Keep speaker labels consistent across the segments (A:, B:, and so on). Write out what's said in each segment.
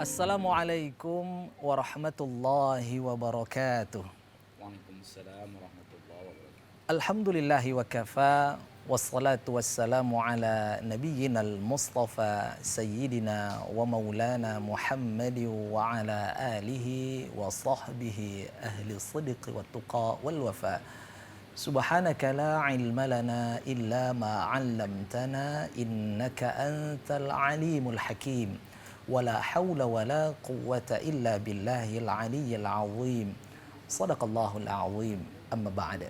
A: Assalamualaikum warahmatullahi wabarakatuh.
B: Waalaikumsalam warahmatullahi wabarakatuh.
A: Alhamdulillahi wa kafa wassalatu wassalamu ala nabiyyina al-mustafa sayyidina wa maulana Muhammadi wa ala alihi wa sahbihi ahli sidqi wa tuqa wal wafa. Subhanaka la ilma lana illa ma 'allamtana innaka antal alimul hakim. Wala haula wala quwwata illa billahil aliyyil azim. Sadaqallahul azim. Amma ba'da.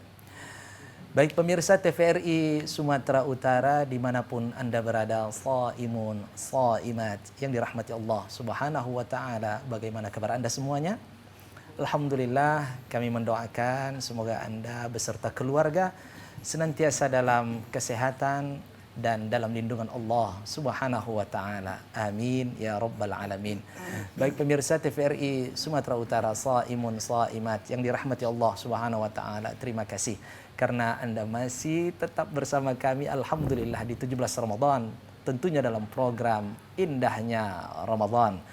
A: Baik pemirsa TVRI Sumatera Utara dimanapun Anda berada, shaimun, shaimat yang dirahmati Allah Subhanahu wa Ta'ala, bagaimana kabar Anda semuanya? Alhamdulillah, kami mendoakan semoga Anda beserta keluarga senantiasa dalam kesehatan dan dalam lindungan Allah Subhanahu wa Ta'ala. Amin ya rabbal alamin. Baik pemirsa TVRI Sumatera Utara, shaimun, shaimat yang dirahmati Allah Subhanahu wa Ta'ala, terima kasih karena Anda masih tetap bersama kami, alhamdulillah, di 17 Ramadan, tentunya dalam program Indahnya Ramadan.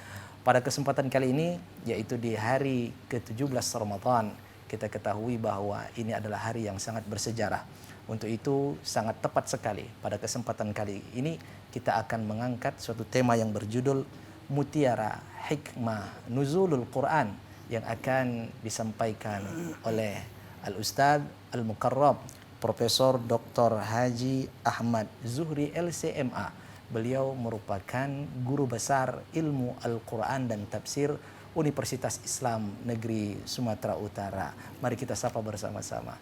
A: Pada kesempatan kali ini, yaitu di hari ke-17 Ramadan, kita ketahui bahwa ini adalah hari yang sangat bersejarah. Untuk itu sangat tepat sekali pada kesempatan kali ini kita akan mengangkat suatu tema yang berjudul Mutiara Hikmah Nuzulul Quran, yang akan disampaikan oleh Al-Ustadz Al-Mukarrab Profesor Dr. Haji Ahmad Zuhri LCMA. Beliau merupakan guru besar ilmu Al-Quran dan tafsir Universitas Islam Negeri Sumatera Utara. Mari kita sapa bersama-sama.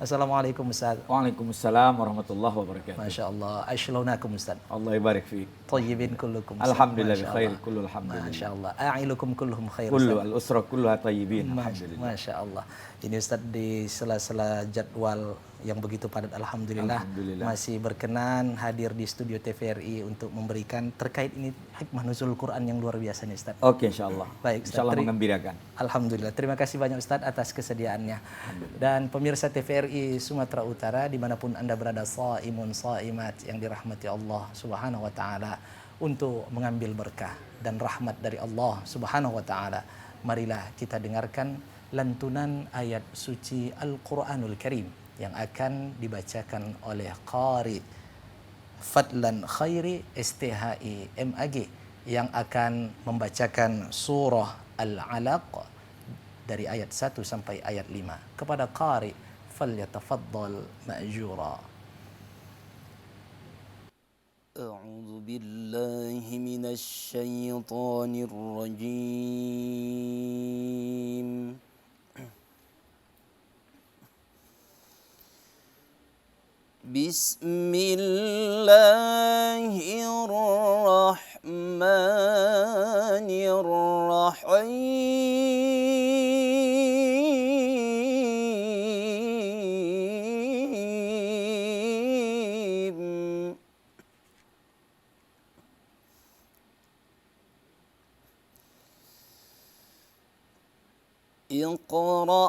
A: Assalamualaikum Ustaz.
B: Waalaikumsalam warahmatullahi wabarakatuh.
A: Masya Allah. Aishlounakum Ustaz.
B: Allah ibarik fiik.
A: Tayyibin kullukum Ustaz.
B: Alhamdulillah
A: Masya
B: bikhair,
A: Allah.
B: kullu alhamdulillah.
A: Masya Allah. A'ilukum kulluhum khair
B: Kullu
A: Ustaz.
B: al-usra kulluha tayyibin. Alhamdulillah.
A: Masya Allah. Ini Ustaz di sela-sela jadwal yang begitu padat, alhamdulillah, masih berkenan hadir di studio TVRI untuk memberikan terkait ini hikmah nuzul Quran yang luar biasa nih Ustaz.
B: Oke, insyaallah.
A: Baik Ustaz.
B: Insyaallah mengembirakan.
A: Alhamdulillah. Terima kasih banyak Ustaz atas kesediaannya. Dan pemirsa TVRI Sumatera Utara dimanapun Anda berada, shaimun, shaimat yang dirahmati Allah Subhanahu wa Ta'ala, untuk mengambil berkah dan rahmat dari Allah Subhanahu wa Ta'ala, marilah kita dengarkan lantunan ayat suci Al-Quranul Karim yang akan dibacakan oleh Qari Fadlan Khairi STHI MAG, yang akan membacakan surah Al-Alaq dari ayat 1 sampai ayat 5. Kepada Qari, falyatafaddal ma'jura.
C: أعوذ بالله من الشيطان الرجيم بسم الله الرحمن الرحيم اقرأ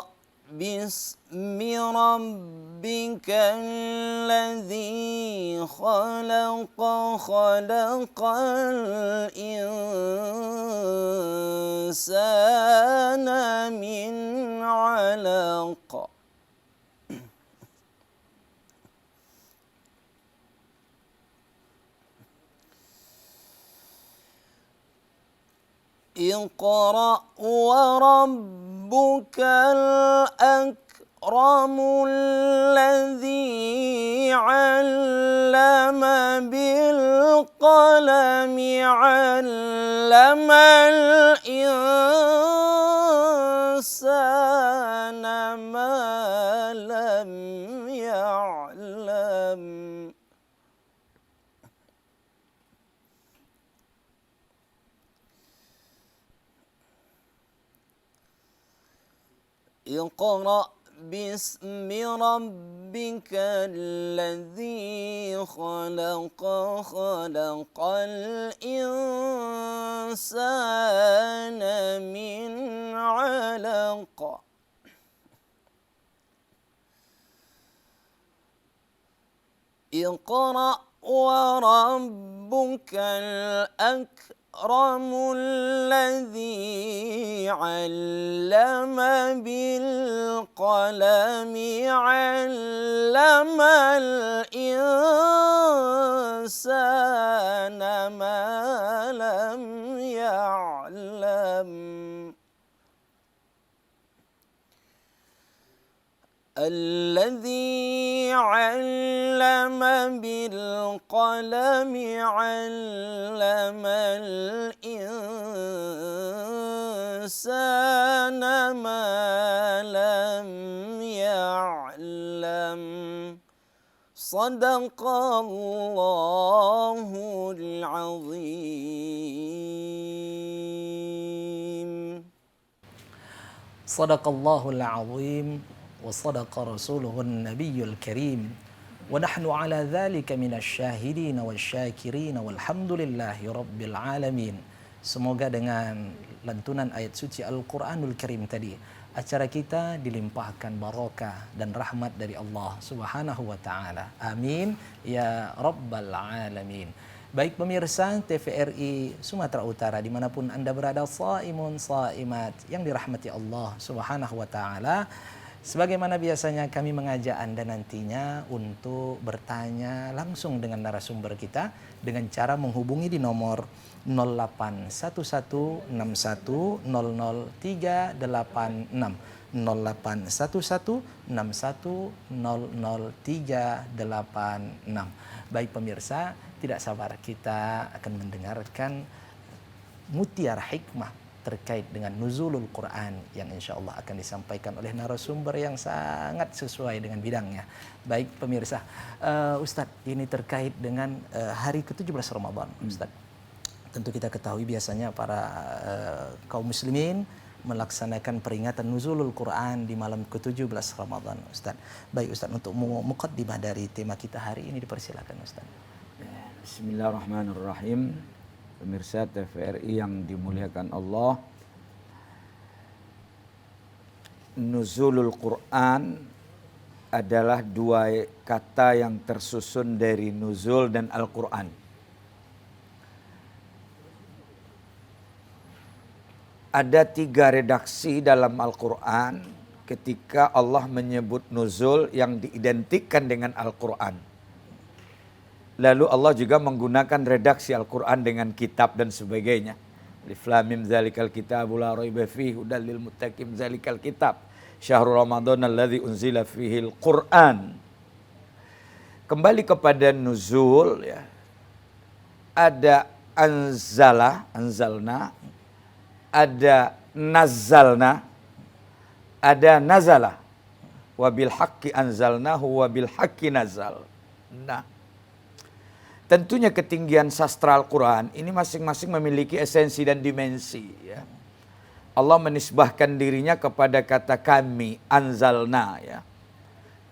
C: باسم ربك الذي خلق خلق الإنسان من علق اقرأ وربك الأكرم الذي علم بالقلم علم الإنسان ما لم يعلم اقرأ باسم ربك الذي خلق خلق الإنسان من علق اقرأ وربك الأكرم الأكرم الذي علم بالقلم علم الإنسان ما لم يعلم الذي علم بالقلم علم الإنسان ما لم يعلم صدق الله العظيم.
A: Sadaqallahul azim wa sadaqa rasuluhun nabiyul karim wa nahnu ala dhalika minasy syahidin wasyakirin walhamdulillahi rabbil alamin. Semoga dengan lantunan ayat suci Al-Qur'anul Karim tadi acara kita dilimpahkan barokah dan rahmat dari Allah Subhanahu wa taala. Amin ya rabbal alamin. Baik pemirsa TVRI Sumatera Utara dimanapun Anda berada, saimun saimat yang dirahmati Allah Subhanahu wa taala. Sebagaimana biasanya kami mengajak Anda nantinya untuk bertanya langsung dengan narasumber kita dengan cara menghubungi di nomor 081161000386 081161000386. Baik pemirsa, tidak sabar kita akan mendengarkan mutiara hikmah terkait dengan nuzulul Quran yang insya Allah akan disampaikan oleh narasumber yang sangat sesuai dengan bidangnya. Baik pemirsa, Ustadz, ini terkait dengan hari ke-17 Ramadan, Ustadz. Tentu kita ketahui biasanya para kaum muslimin melaksanakan peringatan nuzulul Quran di malam ke-17 Ramadan, Ustadz. Baik Ustadz, untuk muqaddimah dari tema kita hari ini dipersilakan Ustadz.
B: Bismillahirrahmanirrahim. Pemirsa TVRI yang dimuliakan Allah, nuzulul Quran adalah dua kata yang tersusun dari nuzul dan Al-Quran. Ada 3 redaksi dalam Al-Quran ketika Allah menyebut nuzul yang diidentikan dengan Al-Quran. Lalu Allah juga menggunakan redaksi Al-Quran dengan kitab dan sebagainya. Alif lam mim zalikal kitabu la raiba fihi hudal lil muttaqin zalikal kitab syahrul ramadan alladzi unzila fihi al-Quran. Kembali kepada nuzul ya. Ada anzalna, ada nazzalna, ada nazala. Wa bil haqqi anzalnahu wa bil haqqi nazal. Nah, tentunya ketinggian sastra Al-Quran ini masing-masing memiliki esensi dan dimensi. Ya. Allah menisbahkan dirinya kepada kata kami, anzalna. Ya.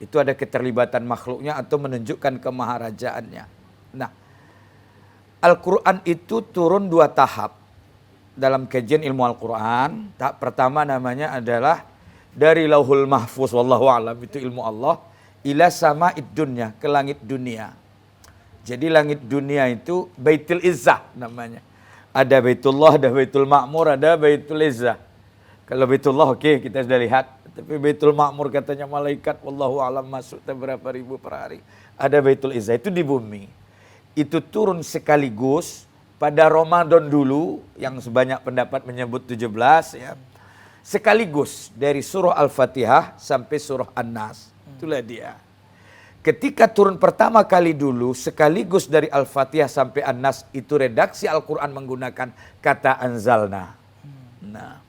B: Itu ada keterlibatan makhluknya atau menunjukkan kemaharajaannya. Nah, Al-Quran itu turun 2 tahap. Dalam kajian ilmu Al-Quran, tahap pertama namanya adalah dari lauhul mahfuz, wallahu a'lam, itu ilmu Allah, ila sama'id dunya, ke langit dunia. Jadi langit dunia itu Baitul Izzah namanya. Ada Baitullah, ada Baitul Ma'mur, ada Baitul Izzah. Kalau Baitullah oke, kita sudah lihat. Tapi Baitul Ma'mur katanya malaikat, wallahu alam, masuk berapa ribu per hari. Ada Baitul Izzah, itu di bumi. Itu turun sekaligus pada Ramadan dulu, yang sebanyak pendapat menyebut 17 ya. Sekaligus dari surah Al-Fatihah sampai surah An-Nas. Itulah dia. Ketika turun pertama kali dulu, sekaligus dari Al-Fatihah sampai An-Nas, itu redaksi Al-Quran menggunakan kata anzalna. Nah,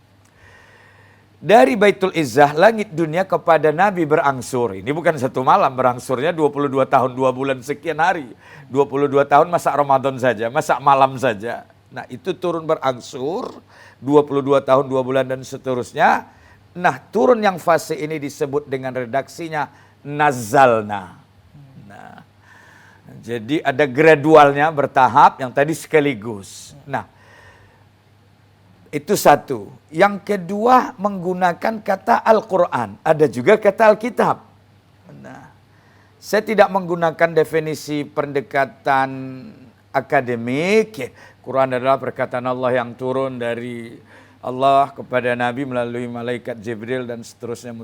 B: dari Baitul Izzah, langit dunia kepada Nabi berangsur. Ini bukan 1 malam, berangsurnya 22 tahun, 2 bulan sekian hari. 22 tahun masa Ramadan saja, masa malam saja. Nah, itu turun berangsur, 22 tahun, 2 bulan dan seterusnya. Nah, turun yang fase ini disebut dengan redaksinya nazzalna. Jadi ada gradualnya, bertahap, yang tadi sekaligus. Nah, itu satu. Yang kedua menggunakan kata Al-Quran. Ada juga kata Alkitab. Nah, saya tidak menggunakan definisi pendekatan akademik. Ya. Quran adalah perkataan Allah yang turun dari Allah kepada Nabi melalui malaikat Jibril dan seterusnya,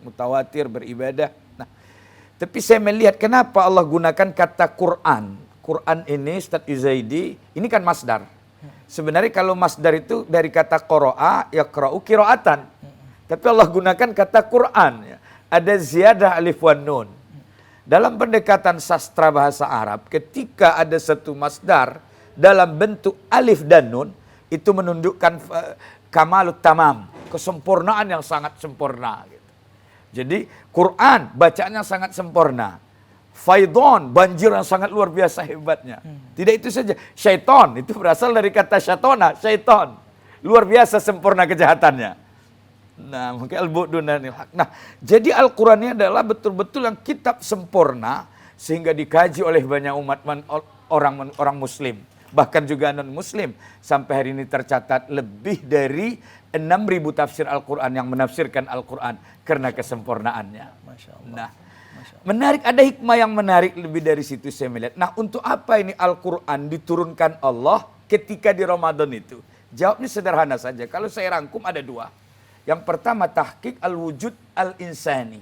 B: mutawatir, beribadah. Nah, tapi saya melihat kenapa Allah gunakan kata Quran. Quran ini Ustaz Uzaidi, ini kan masdar. Sebenarnya kalau masdar itu dari kata qara'a, yaqra'u qira'atan. Tapi Allah gunakan kata Quran. Ya. Ada ziyadah alif wan nun. Dalam pendekatan sastra bahasa Arab, ketika ada satu masdar dalam bentuk alif dan nun, itu menunjukkan kamalut tamam, kesempurnaan yang sangat sempurna. Gitu. Jadi Quran bacaannya sangat sempurna. Faidon, banjir yang sangat luar biasa hebatnya. Tidak itu saja, syaiton, itu berasal dari kata syaitona, syaiton. Luar biasa sempurna kejahatannya. Nah, mungkin al-bu'dunanil haq. Nah, jadi Al-Quran ini adalah betul-betul yang kitab sempurna, sehingga dikaji oleh banyak umat orang muslim. Bahkan juga non-muslim. Sampai hari ini tercatat lebih dari 6.000 tafsir Al-Quran yang menafsirkan Al-Quran karena kesempurnaannya.
A: Masya Allah.
B: Nah, menarik, ada hikmah yang menarik lebih dari situ saya melihat. Nah, untuk apa ini Al-Quran diturunkan Allah ketika di Ramadan itu? Jawabnya sederhana saja. Kalau saya rangkum ada dua. Yang pertama, tahqiq al-wujud al-insani.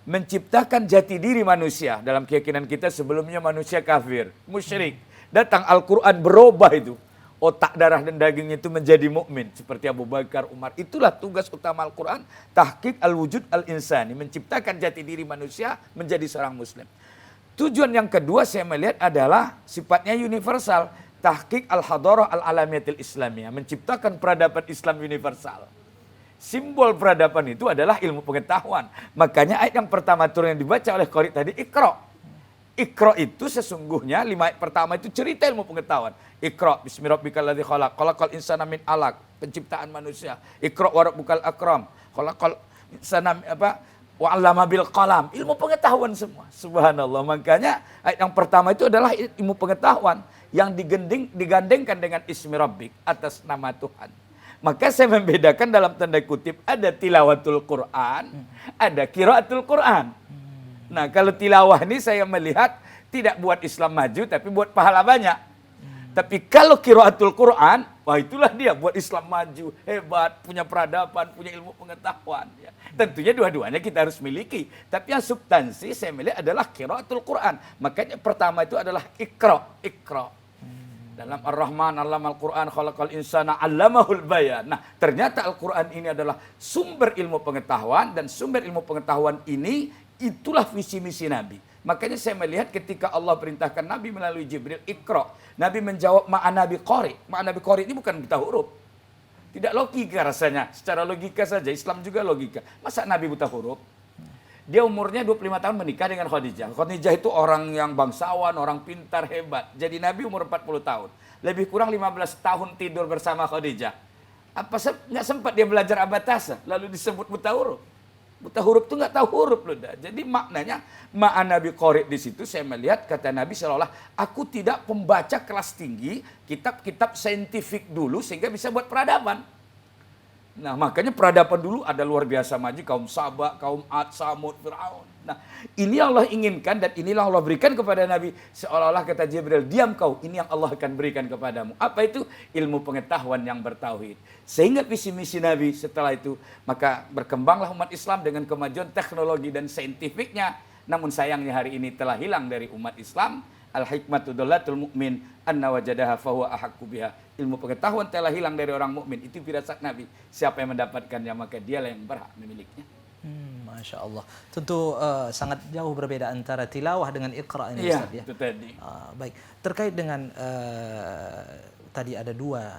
B: Menciptakan jati diri manusia. Dalam keyakinan kita sebelumnya manusia kafir, musyrik. Datang Al-Quran berubah itu. Otak, darah, dan dagingnya itu menjadi mukmin seperti Abu Bakar, Umar. Itulah tugas utama Al-Quran. Tahqiq al-wujud al-insani. Menciptakan jati diri manusia menjadi seorang muslim. Tujuan yang kedua saya melihat adalah sifatnya universal. Tahqiq al-hadarah al-alamiyatil islamiyah. Menciptakan peradaban Islam universal. Simbol peradaban itu adalah ilmu pengetahuan. Makanya ayat yang pertama turun yang dibaca oleh Qari tadi, Iqra. Iqra itu sesungguhnya 5 ayat pertama itu cerita ilmu pengetahuan. Iqra bismi rabbikal ladzi khalaq, khalaqal insana min 'alaq, penciptaan manusia. Iqra wa rabbukal akram, khalaqal insana wa 'allama bil qalam, ilmu pengetahuan semua. Subhanallah. Makanya ayat yang pertama itu adalah ilmu pengetahuan yang digandengkan dengan ismi rabbik, atas nama Tuhan. Maka saya membedakan dalam tanda kutip, ada tilawatul Quran, ada qiraatul Quran. Nah, kalau tilawah ini saya melihat tidak buat Islam maju, tapi buat pahala banyak. Tapi kalau qiraatul Quran, wah itulah dia buat Islam maju, hebat, punya peradaban, punya ilmu pengetahuan. Ya. Tentunya dua-duanya kita harus miliki. Tapi yang substansi saya melihat adalah qiraatul Quran. Makanya pertama itu adalah Iqra. Dalam Ar-Rahman, Allamal Quran, Khalaqal Insana, Allamahul Bayan. Nah, ternyata Al-Quran ini adalah sumber ilmu pengetahuan, dan sumber ilmu pengetahuan ini itulah visi misi Nabi. Makanya saya melihat ketika Allah perintahkan Nabi melalui Jibril, Iqra. Nabi menjawab ma'ana bi qari. Ma'ana bi qari ini bukan buta huruf. Tidak logika rasanya. Secara logika saja, Islam juga logika. Masa Nabi buta huruf? Dia umurnya 25 tahun menikah dengan Khadijah. Khadijah itu orang yang bangsawan, orang pintar, hebat. Jadi Nabi umur 40 tahun. Lebih kurang 15 tahun tidur bersama Khadijah. Apa nggak sempat dia belajar abatasa, lalu disebut buta huruf? Buta huruf itu nggak tahu huruf loh. Jadi maknanya ma'ana bi qari di situ saya melihat kata Nabi seolah-olah aku tidak pembaca kelas tinggi, kitab-kitab saintifik dulu sehingga bisa buat peradaban. Nah, makanya peradaban dulu ada luar biasa maju, kaum Saba, kaum Ad, Samud, Fir'aun. Nah, ini Allah inginkan dan inilah Allah berikan kepada Nabi. Seolah-olah kata Jibril, diam kau, ini yang Allah akan berikan kepadamu. Apa itu? Ilmu pengetahuan yang bertauhid. Sehingga visi misi Nabi setelah itu, maka berkembanglah umat Islam dengan kemajuan teknologi dan saintifiknya. Namun sayangnya hari ini telah hilang dari umat Islam. Al-hikmatu dolatul mu'min anna wajadaha fahuwa ahaqqu biha. Ilmu pengetahuan telah hilang dari orang mukmin. Itu firasat Nabi. Siapa yang mendapatkannya maka dialah yang berhak memilikinya.
A: Masya Allah. Tentu sangat jauh berbeda antara tilawah dengan Iqra ini,
B: Iya,
A: Ustaz, ya.
B: itu tadi.
A: Baik. Terkait dengan tadi ada dua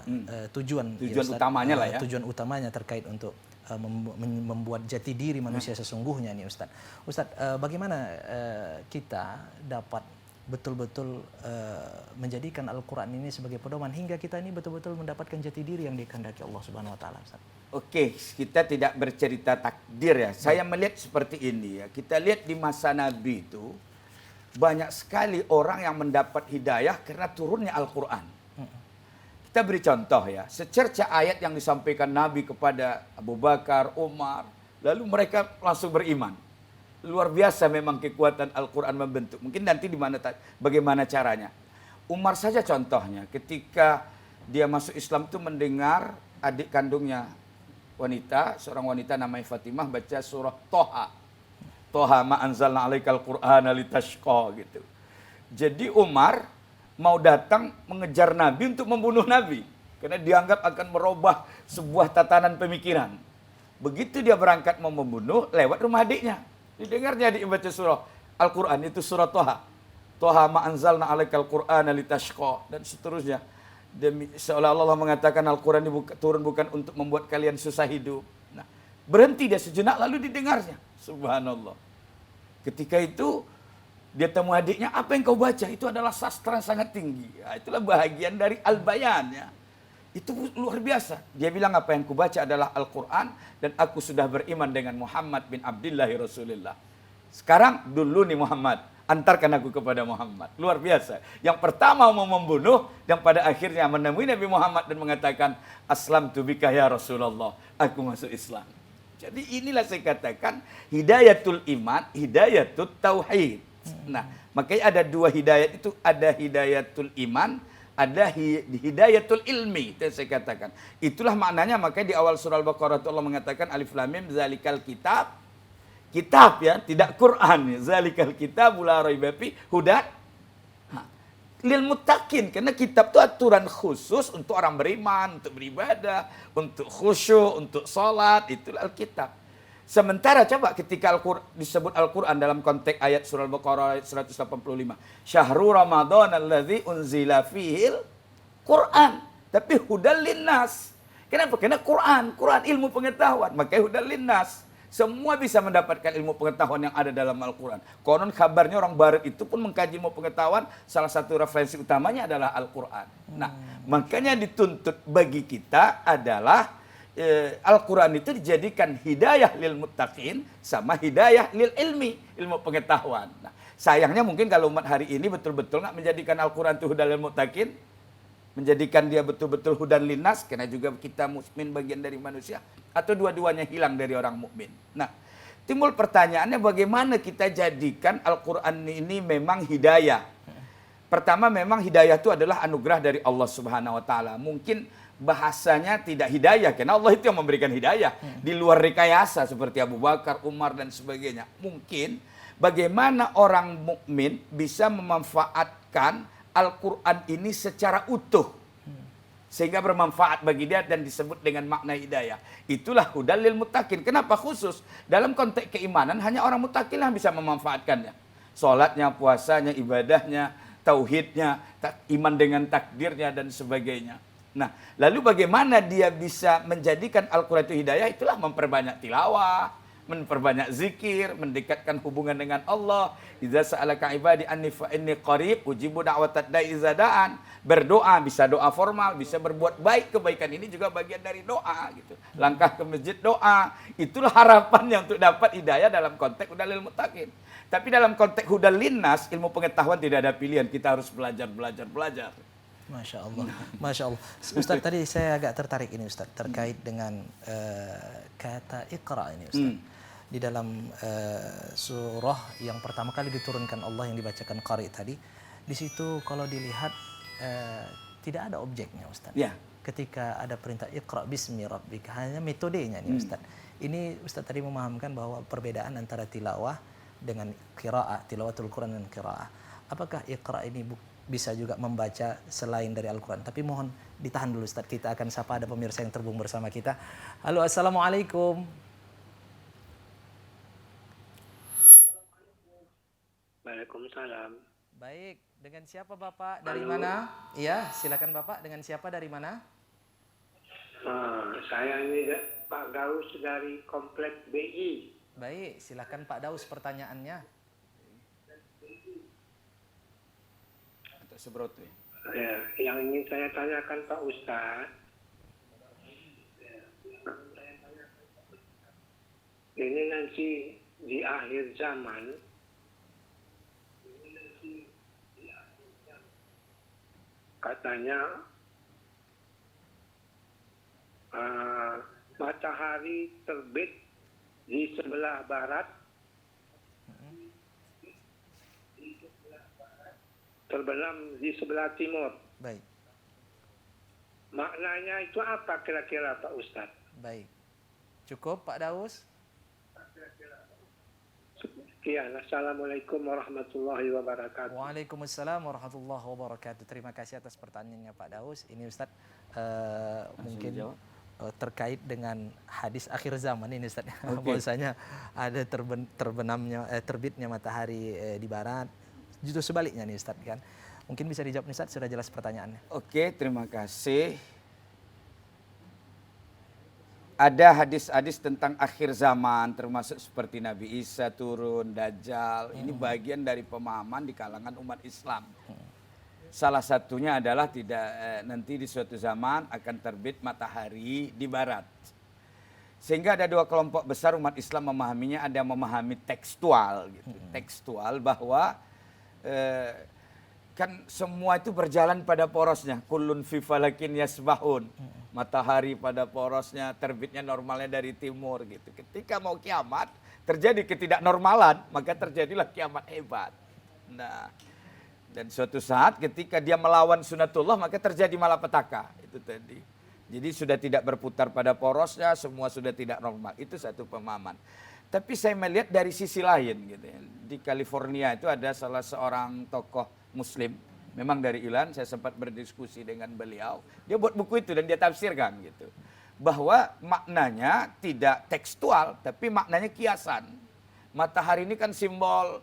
A: tujuan
B: Tujuan
A: Ustaz.
B: utamanya lah ya.
A: Tujuan utamanya terkait untuk membuat jati diri manusia sesungguhnya nih Ustaz. Ustaz, bagaimana kita dapat betul-betul menjadikan Al-Quran ini sebagai pedoman hingga kita ini betul-betul mendapatkan jati diri yang dikehendaki Allah Subhanahu wa taala, Ustaz.
B: Oke, kita tidak bercerita takdir ya. Saya melihat seperti ini ya. Kita lihat di masa Nabi itu banyak sekali orang yang mendapat hidayah karena turunnya Al-Quran. Kita beri contoh ya. Secerca ayat yang disampaikan Nabi kepada Abu Bakar, Umar, lalu mereka langsung beriman. Luar biasa memang kekuatan Al-Quran membentuk. Mungkin nanti bagaimana caranya. Umar saja contohnya, ketika dia masuk Islam itu mendengar adik kandungnya wanita, seorang wanita namanya Fatimah baca surah Toha. Toha ma anzalna alaikal qur'ana litashqa gitu. Jadi Umar mau datang mengejar Nabi untuk membunuh Nabi. Karena dianggap akan merubah sebuah tatanan pemikiran. Begitu dia berangkat mau membunuh, lewat rumah adiknya. Didengarnya adik baca surah Al-Quran, itu surah Toha. Toha ma anzalna alaikal qur'ana litashqa. Dan seterusnya. Seolah Allah mengatakan Al-Quran ini turun bukan untuk membuat kalian susah hidup. Nah, berhenti dia sejenak lalu didengarnya. Subhanallah. Ketika itu dia temu adiknya, apa yang kau baca? Itu adalah sastra yang sangat tinggi. Nah, itulah bahagian dari Al-Bayan ya. Itu luar biasa. Dia bilang apa yang kubaca adalah Al-Quran dan aku sudah beriman dengan Muhammad bin Abdullah Rasulullah. Sekarang dulu nih Muhammad, antarkan aku kepada Muhammad. Luar biasa. Yang pertama mau membunuh, yang pada akhirnya menemui Nabi Muhammad dan mengatakan, Aslamtu bika ya Rasulullah. Aku masuk Islam. Jadi inilah saya katakan, hidayatul iman, hidayatul tauhid. Nah, makanya ada dua hidayat itu, ada hidayatul iman, ada hidayatul ilmi. Itu saya katakan. Itulah maknanya, makanya di awal surah Al-Baqarah itu Allah mengatakan, Alif Lam Mim, zalikal kitab. Kitab ya, tidak Quran. Zalikal kitab la raiba fi hudan lil muttaqin. Karena kitab itu aturan khusus untuk orang beriman, untuk beribadah, untuk khusyuk, untuk salat, itulah Alkitab. Sementara coba ketika disebut Al-Quran dalam konteks ayat surah Al-Baqarah ayat 185. Syahrul Ramadan alladzi unzila fihil Quran. Tapi hudal linnas. Kenapa? Karena Quran ilmu pengetahuan. Makanya hudal linnas. Semua bisa mendapatkan ilmu pengetahuan yang ada dalam Al-Quran. Konon kabarnya orang Barat itu pun mengkaji ilmu pengetahuan, salah satu referensi utamanya adalah Al-Quran. Nah, makanya dituntut bagi kita adalah Al-Quran itu dijadikan hidayah lil muttaqin sama hidayah lil ilmi, ilmu pengetahuan. Nah, sayangnya mungkin kalau umat hari ini betul-betul nggak menjadikan Al-Quran itu hidayah lil muttaqin, menjadikan dia betul-betul hudan linnas, karena juga kita mukmin bagian dari manusia, atau dua-duanya hilang dari orang mukmin. Nah, timbul pertanyaannya bagaimana kita jadikan Al-Quran ini memang hidayah. Pertama memang hidayah itu adalah anugerah dari Allah Subhanahu Wa Taala. Mungkin bahasanya tidak hidayah, karena Allah itu yang memberikan hidayah. Di luar rekayasa seperti Abu Bakar, Umar dan sebagainya. Mungkin bagaimana orang mukmin bisa memanfaatkan Al-Quran ini secara utuh sehingga bermanfaat bagi dia dan disebut dengan makna hidayah. Itulah hudal lil muttaqin. Kenapa khusus? Dalam konteks keimanan hanya orang muttaqin yang bisa memanfaatkannya. Salatnya, puasanya, ibadahnya, tauhidnya, iman dengan takdirnya dan sebagainya. Nah, lalu bagaimana dia bisa menjadikan Al-Quran itu hidayah? Itulah memperbanyak tilawah, memperbanyak zikir, mendekatkan hubungan dengan Allah. Idza sa'alaka ibadi anni fa inni qarib ujibu da'watad da'i idza da'an. Berdoa, bisa doa formal, bisa berbuat baik. Kebaikan ini juga bagian dari doa gitu. Langkah ke masjid doa. Itulah harapannya untuk dapat hidayah dalam konteks hudal lil muttaqin. Tapi dalam konteks hudal linnas, ilmu pengetahuan tidak ada pilihan, kita harus belajar.
A: Masya Allah, Masya Allah. Ustaz, tadi saya agak tertarik ini Ustaz, terkait dengan kata Iqra ini Ustaz. Di dalam surah yang pertama kali diturunkan Allah yang dibacakan Qari tadi, di situ kalau dilihat tidak ada objeknya Ustaz.
B: Ya.
A: Ketika ada perintah Iqra bismi rabbika, hanya metodenya nih Ustaz. Ini Ustaz tadi memahamkan bahwa perbedaan antara tilawah dengan qiraah, tilawatul Quran dan qiraah. Apakah Iqra ini bisa juga membaca selain dari Al-Quran? Tapi mohon ditahan dulu Ustaz, kita akan sapa ada pemirsa yang terhubung bersama kita. Halo, Assalamualaikum.
D: Waalaikumsalam.
A: Baik, dengan siapa Bapak? Dari mana? Iya, silakan Bapak, dengan siapa dari mana?
D: Saya ini Pak Gaus dari Komplek BI.
A: Baik, silakan Pak Daus pertanyaannya.
B: Sebroto ya.
D: Ya, yang ingin saya tanyakan Pak Ustaz, ini nanti di akhir zaman katanya matahari terbit di sebelah barat, terbenam di sebelah timur.
A: Baik.
D: Maknanya itu apa kira-kira Pak Ustadz?
A: Baik. Cukup Pak Daus?
D: Sekian. Assalamualaikum warahmatullahi wabarakatuh.
A: Waalaikumsalam warahmatullahi wabarakatuh. Terima kasih atas pertanyaannya Pak Daus. Ini Ustadz mungkin
B: dijawab.
A: Terkait dengan hadis akhir zaman ini Ustadz.
B: Oke.
A: Bahwasanya ada terbitnya matahari di barat. Justru sebaliknya nih Ustadz kan. Mungkin bisa dijawab nih Ustadz, sudah jelas pertanyaannya.
B: Oke, terima kasih. Ada hadis-hadis tentang akhir zaman, termasuk seperti Nabi Isa turun, Dajjal. Ini bagian dari pemahaman di kalangan umat Islam. Salah satunya adalah nanti di suatu zaman akan terbit matahari di barat. Sehingga ada dua kelompok besar umat Islam memahaminya. Ada yang memahami tekstual, gitu. Tekstual bahwa kan semua itu berjalan pada porosnya. Kullun fi falakin yasbahun. Matahari pada porosnya, terbitnya normalnya dari timur gitu. Ketika mau kiamat, terjadi ketidaknormalan, maka terjadilah kiamat hebat. Nah, dan suatu saat ketika dia melawan sunatullah, maka terjadi malapetaka. Itu tadi. Jadi sudah tidak berputar pada porosnya, semua sudah tidak normal. Itu satu pemahaman. Tapi saya melihat dari sisi lain gitu ya. Di California itu ada salah seorang tokoh Muslim, memang dari Iran, saya sempat berdiskusi dengan beliau. Dia buat buku itu dan dia tafsirkan gitu. Bahwa maknanya tidak tekstual, tapi maknanya kiasan. Matahari ini kan simbol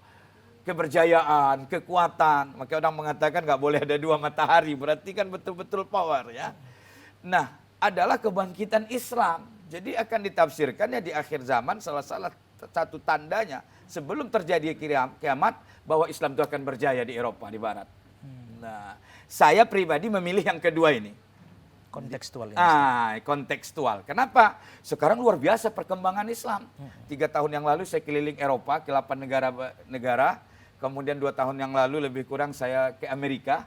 B: keberjayaan, kekuatan. Maka orang mengatakan nggak boleh ada dua matahari, berarti kan betul-betul power ya. Nah, adalah kebangkitan Islam. Jadi akan ditafsirkannya di akhir zaman salah satu tandanya sebelum terjadi kiamat bahwa Islam itu akan berjaya di Eropa, di Barat. Nah, saya pribadi memilih yang kedua ini.
A: Kontekstual ini.
B: Kontekstual. Kenapa? Sekarang luar biasa perkembangan Islam. 3 tahun yang lalu saya keliling Eropa ke 8 negara. Kemudian 2 tahun yang lalu lebih kurang saya ke Amerika.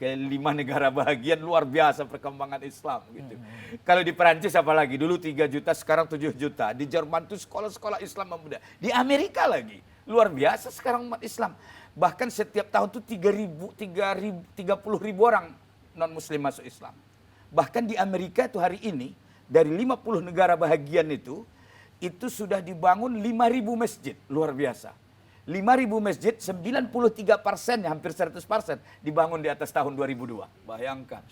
B: Ke 5 negara bahagian, luar biasa perkembangan Islam gitu. Kalau di Perancis apalagi, dulu 3 juta, sekarang 7 juta. Di Jerman tuh sekolah-sekolah Islam membeda. Di Amerika lagi, luar biasa sekarang umat Islam. Bahkan setiap tahun tuh 30.000 orang non-muslim masuk Islam. Bahkan di Amerika itu hari ini, dari 50 negara bahagian itu sudah dibangun 5.000 masjid, luar biasa. 5.000 masjid, 93%, hampir 100% dibangun di atas tahun 2002. Bayangkan.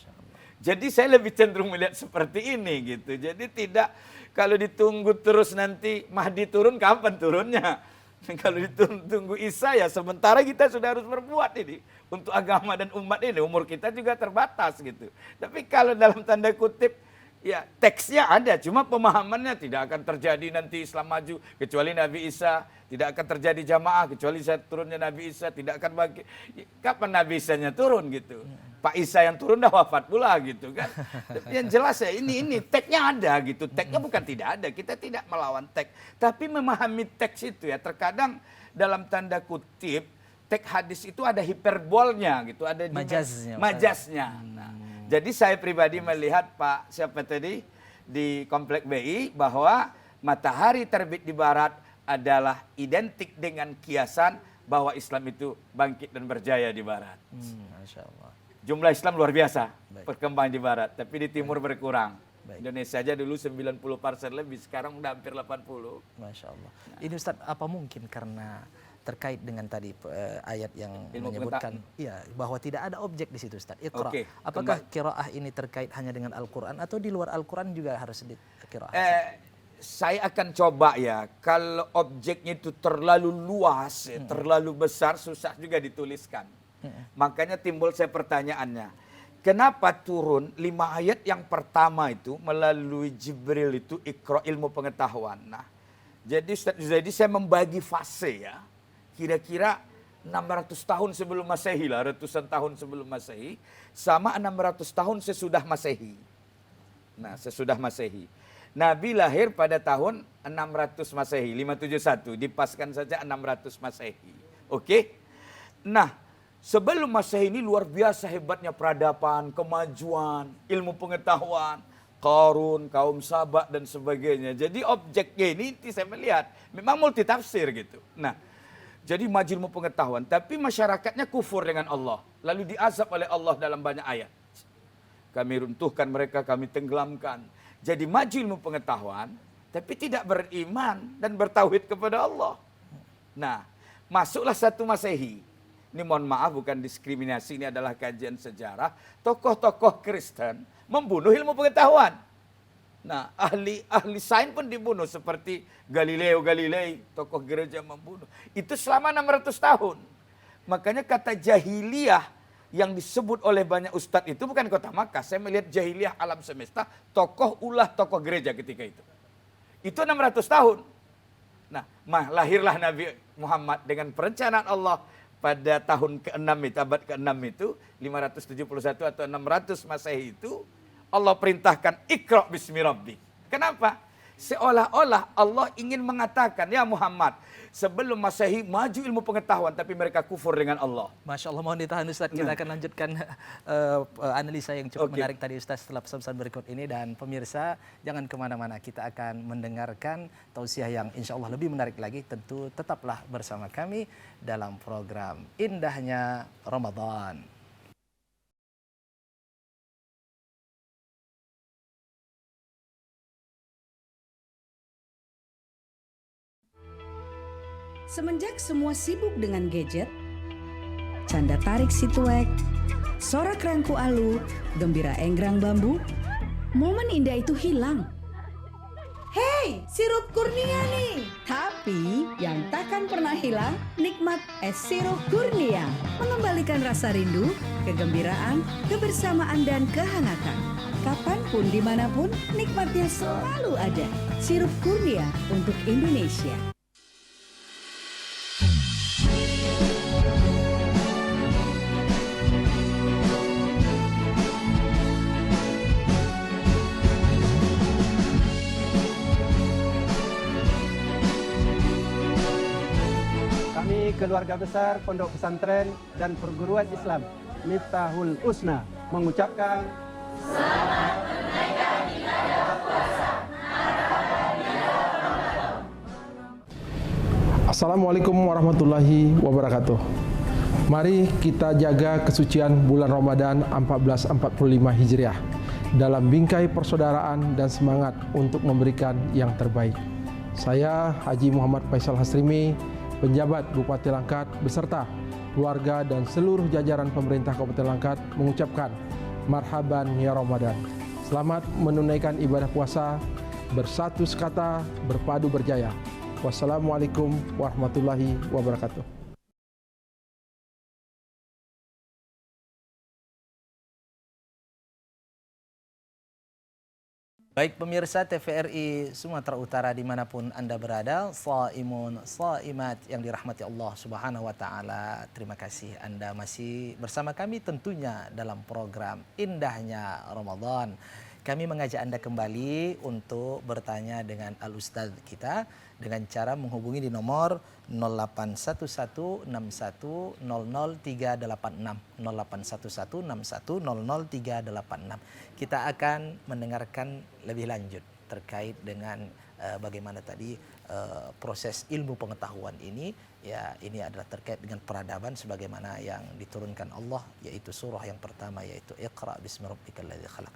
B: Jadi saya lebih cenderung melihat seperti ini gitu. Jadi tidak kalau ditunggu terus nanti Mahdi turun, kapan turunnya? Kalau ditunggu Isa ya sementara kita sudah harus berbuat ini. Untuk agama dan umat ini, umur kita juga terbatas gitu. Tapi kalau dalam tanda kutip, ya teksnya ada, cuma pemahamannya tidak akan terjadi nanti Islam maju kecuali Nabi Isa, tidak akan terjadi jamaah kecuali turunnya Nabi Isa, tidak akan bagi. Kapan Nabi Isa-nya turun gitu? Pak Isa yang turun dah wafat pula gitu kan. Tapi yang jelas ya ini teksnya ada gitu. Teksnya bukan tidak ada, kita tidak melawan teks, tapi memahami teks itu ya. Terkadang dalam tanda kutip teks hadis itu ada hiperbolnya gitu, ada majaznya. Nah, jadi saya pribadi melihat Pak siapa tadi di Komplek BI bahwa matahari terbit di barat adalah identik dengan kiasan bahwa Islam itu bangkit dan berjaya di barat.
A: Masya Allah.
B: Jumlah Islam luar biasa perkembangan di barat, tapi di timur berkurang. Indonesia aja dulu 90% lebih, sekarang udah hampir 80.
A: Masya Allah. Ini Ustadz, apa mungkin karena terkait dengan tadi ayat yang menyebutkan bahwa tidak ada objek di situ Ustadz, Iqra. Apakah qiraah ini terkait hanya dengan Al-Quran atau di luar Al-Quran juga harus di qiraah?
B: Saya akan coba ya, kalau objeknya itu terlalu luas, terlalu besar, susah juga dituliskan. Makanya timbul saya pertanyaannya, kenapa turun 5 ayat yang pertama itu melalui Jibril itu Iqra, ilmu pengetahuan. Nah, jadi saya membagi fase ya. Kira-kira 600 tahun sebelum Masehi lah, ratusan tahun sebelum Masehi, sama 600 tahun sesudah Masehi. Nah, sesudah Masehi. Nabi lahir pada tahun 600 Masehi, 571, dipaskan saja 600 Masehi. Oke? Nah, sebelum Masehi ini luar biasa hebatnya peradaban, kemajuan, ilmu pengetahuan, Qarun, kaum Sabak dan sebagainya. Jadi objeknya ini saya melihat memang multitafsir gitu. Nah, Jadi maju ilmu pengetahuan, tapi masyarakatnya kufur dengan Allah. Lalu diazab oleh Allah dalam banyak ayat. Kami runtuhkan mereka, kami tenggelamkan. Jadi maju ilmu pengetahuan, tapi tidak beriman dan bertauhid kepada Allah. Nah, masuklah satu Masehi. Ini mohon maaf bukan diskriminasi, ini adalah kajian sejarah. Tokoh-tokoh Kristen membunuh ilmu pengetahuan. Nah, ahli sains pun dibunuh seperti Galileo Galilei, tokoh gereja membunuh. Itu selama 600 tahun. Makanya kata jahiliyah yang disebut oleh banyak ustadz itu bukan kota Makkah. Saya melihat jahiliyah alam semesta, tokoh ulah tokoh gereja ketika itu. Itu 600 tahun. Nah, lahirlah Nabi Muhammad dengan perencanaan Allah pada tahun ke-6 itu, abad ke-6 itu, 571 atau 600 Masehi itu, Allah perintahkan Iqra bismi rabbik. Kenapa? Seolah-olah Allah ingin mengatakan, ya Muhammad, sebelum Masehi maju ilmu pengetahuan, tapi mereka kufur dengan Allah.
A: Masya Allah, mohon ditahan Ustaz, kita akan lanjutkan analisa yang cukup menarik tadi Ustaz setelah pesan berikut ini. Dan pemirsa, jangan kemana-mana, kita akan mendengarkan tausiah yang insya Allah lebih menarik lagi. Tentu tetaplah bersama kami dalam program Indahnya Ramadan.
E: Semenjak semua sibuk dengan gadget, canda tarik si tuek, sorak rangku alu, gembira enggrang bambu, momen indah itu hilang. Hei, sirup kurnia nih! Tapi yang takkan pernah hilang, nikmat es sirup kurnia. Mengembalikan rasa rindu, kegembiraan, kebersamaan, dan kehangatan. Kapanpun, dimanapun, nikmatnya selalu ada. Sirup kurnia untuk Indonesia.
F: Keluarga besar Pondok Pesantren dan Perguruan Islam Miftahul Husna mengucapkan selamat menunaikan ibadah puasa. Assalamualaikum warahmatullahi wabarakatuh. Mari kita jaga kesucian bulan Ramadan 1445 Hijriah dalam bingkai persaudaraan dan semangat untuk memberikan yang terbaik. Saya Haji Muhammad Faisal Hasrimi, penjabat Bupati Langkat beserta keluarga dan seluruh jajaran pemerintah Kabupaten Langkat mengucapkan marhaban ya Ramadan. Selamat menunaikan ibadah puasa, bersatu sekata, berpadu berjaya. Wassalamualaikum warahmatullahi wabarakatuh.
A: Baik pemirsa TVRI Sumatera Utara dimanapun Anda berada, shaimun, shaimat yang dirahmati Allah Subhanahu wa Ta'ala. Terima kasih Anda masih bersama kami tentunya dalam program Indahnya Ramadan. Kami mengajak Anda kembali untuk bertanya dengan Al-Ustadz kita dengan cara menghubungi di nomor 081161000386 081161000386. Kita akan mendengarkan lebih lanjut terkait dengan bagaimana tadi proses ilmu pengetahuan ini. Ya, ini adalah terkait dengan peradaban sebagaimana yang diturunkan Allah, yaitu surah yang pertama, yaitu Iqra bismi rabbikal ladzi khalaq.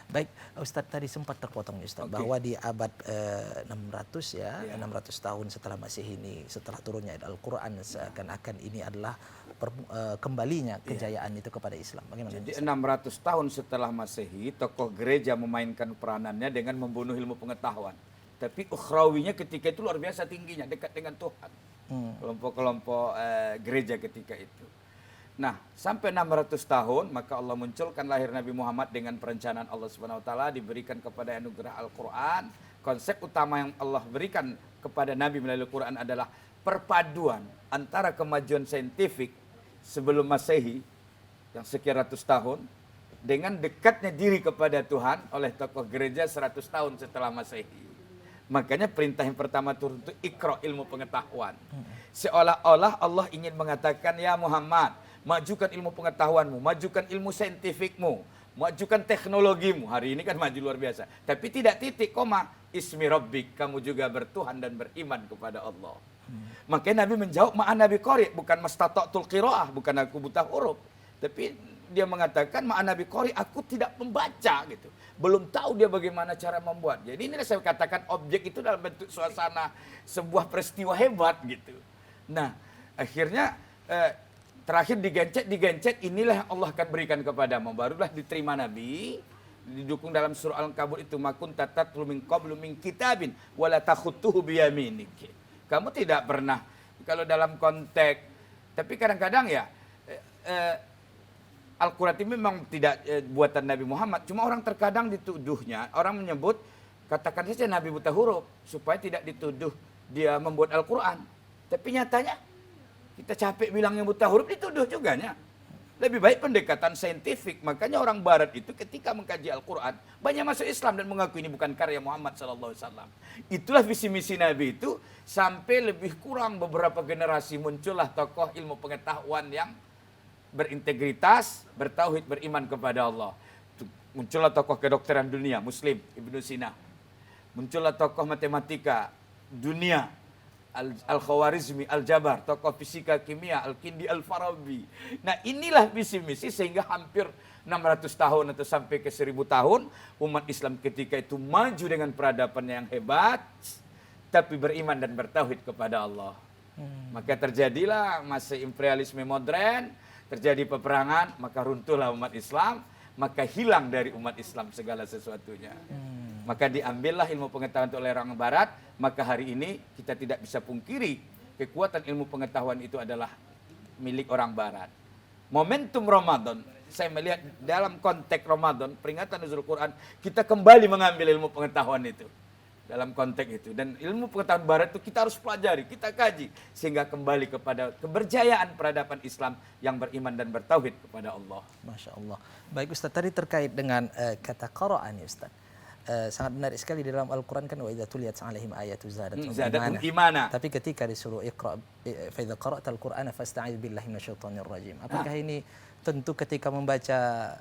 A: Baik, Ustadz tadi sempat terpotong Ustadz bahwa di abad 600 600 tahun setelah Masehi ini, setelah turunnya Al-Quran, seakan-akan ini adalah kembalinya kejayaan itu kepada Islam. Bagaimana?
B: Jadi 600 tahun setelah Masehi, tokoh gereja memainkan peranannya dengan membunuh ilmu pengetahuan. Tapi ukhrawinya ketika itu luar biasa tingginya, dekat dengan Tuhan. Kelompok-kelompok gereja ketika itu. Nah, sampai 600 tahun maka Allah munculkan lahir Nabi Muhammad dengan perencanaan Allah Subhanahu wa taala, diberikan kepada anugerah Al-Qur'an. Konsep utama yang Allah berikan kepada Nabi melalui Al-Qur'an adalah perpaduan antara kemajuan saintifik sebelum Masehi yang sekian ratus tahun dengan dekatnya diri kepada Tuhan oleh tokoh gereja 100 tahun setelah Masehi. Makanya perintah yang pertama turun itu Iqra, ilmu pengetahuan. Seolah-olah Allah ingin mengatakan, ya Muhammad, majukan ilmu pengetahuanmu, majukan ilmu saintifikmu, majukan teknologimu. Hari ini kan maju luar biasa. Tapi tidak titik, koma, ismi rabbik, kamu juga bertuhan dan beriman kepada Allah. Makanya Nabi menjawab, ma'ana biqari, bukan mastata'tul qiraah, bukan aku buta huruf. Tapi dia mengatakan, ma'ana biqari, aku tidak membaca gitu. Belum tahu dia bagaimana cara membuat. Jadi inilah saya katakan objek itu dalam bentuk suasana sebuah peristiwa hebat gitu. Nah, akhirnya terakhir digencet, inilah yang Allah akan berikan kepadamu. Barulah diterima Nabi, didukung dalam surah Al-Ankabut itu, makun tatatlu min qablu min kitabin wala takhutuhu biyaminik. Kamu tidak pernah, kalau dalam konteks, tapi kadang-kadang ya, Al-Quran ini memang tidak buatan Nabi Muhammad, cuma orang terkadang dituduhnya, orang menyebut, katakan saja Nabi buta huruf, supaya tidak dituduh dia membuat Al-Quran. Tapi nyatanya, kita capek bilangnya buta huruf, dituduh juga nya. Lebih baik pendekatan saintifik. Makanya orang barat itu ketika mengkaji Al-Quran, banyak masuk Islam dan mengaku ini bukan karya Muhammad SAW. Itulah visi misi Nabi itu, sampai lebih kurang beberapa generasi muncullah tokoh ilmu pengetahuan yang berintegritas, bertauhid, beriman kepada Allah. Muncullah tokoh kedokteran dunia, Muslim, Ibnu Sina. Muncullah tokoh matematika dunia, Al-Khawarizmi, Al-Jabar, tokoh fisika kimia, Al-Kindi, Al-Farabi. Nah inilah visi misi sehingga hampir 600 tahun atau sampai ke 1000 tahun umat Islam ketika itu maju dengan peradaban yang hebat, tapi beriman dan bertauhid kepada Allah. Maka terjadilah masa imperialisme modern, terjadi peperangan, maka runtuhlah umat Islam, maka hilang dari umat Islam segala sesuatunya. Maka diambillah ilmu pengetahuan oleh orang barat, maka hari ini kita tidak bisa pungkiri kekuatan ilmu pengetahuan itu adalah milik orang barat. Momentum Ramadan, saya melihat dalam konteks Ramadan, peringatan nuzul Quran, kita kembali mengambil ilmu pengetahuan itu. Dalam konteks itu. Dan ilmu pengetahuan barat itu kita harus pelajari, kita kaji. Sehingga kembali kepada keberjayaan peradaban Islam yang beriman dan bertauhid kepada Allah.
A: Masya Allah. Baik Ustaz, tadi terkait dengan kata qara'an ya Ustaz. Sangat menarik sekali di dalam Al-Quran kan, wa idza tuliyat 'alaihim ayatu zadathum imana. Tapi ketika disuruh iqra fa idza qara'tal Qur'ana fasta'iz billahi minasyaitonir rajim. Apakah ini tentu ketika membaca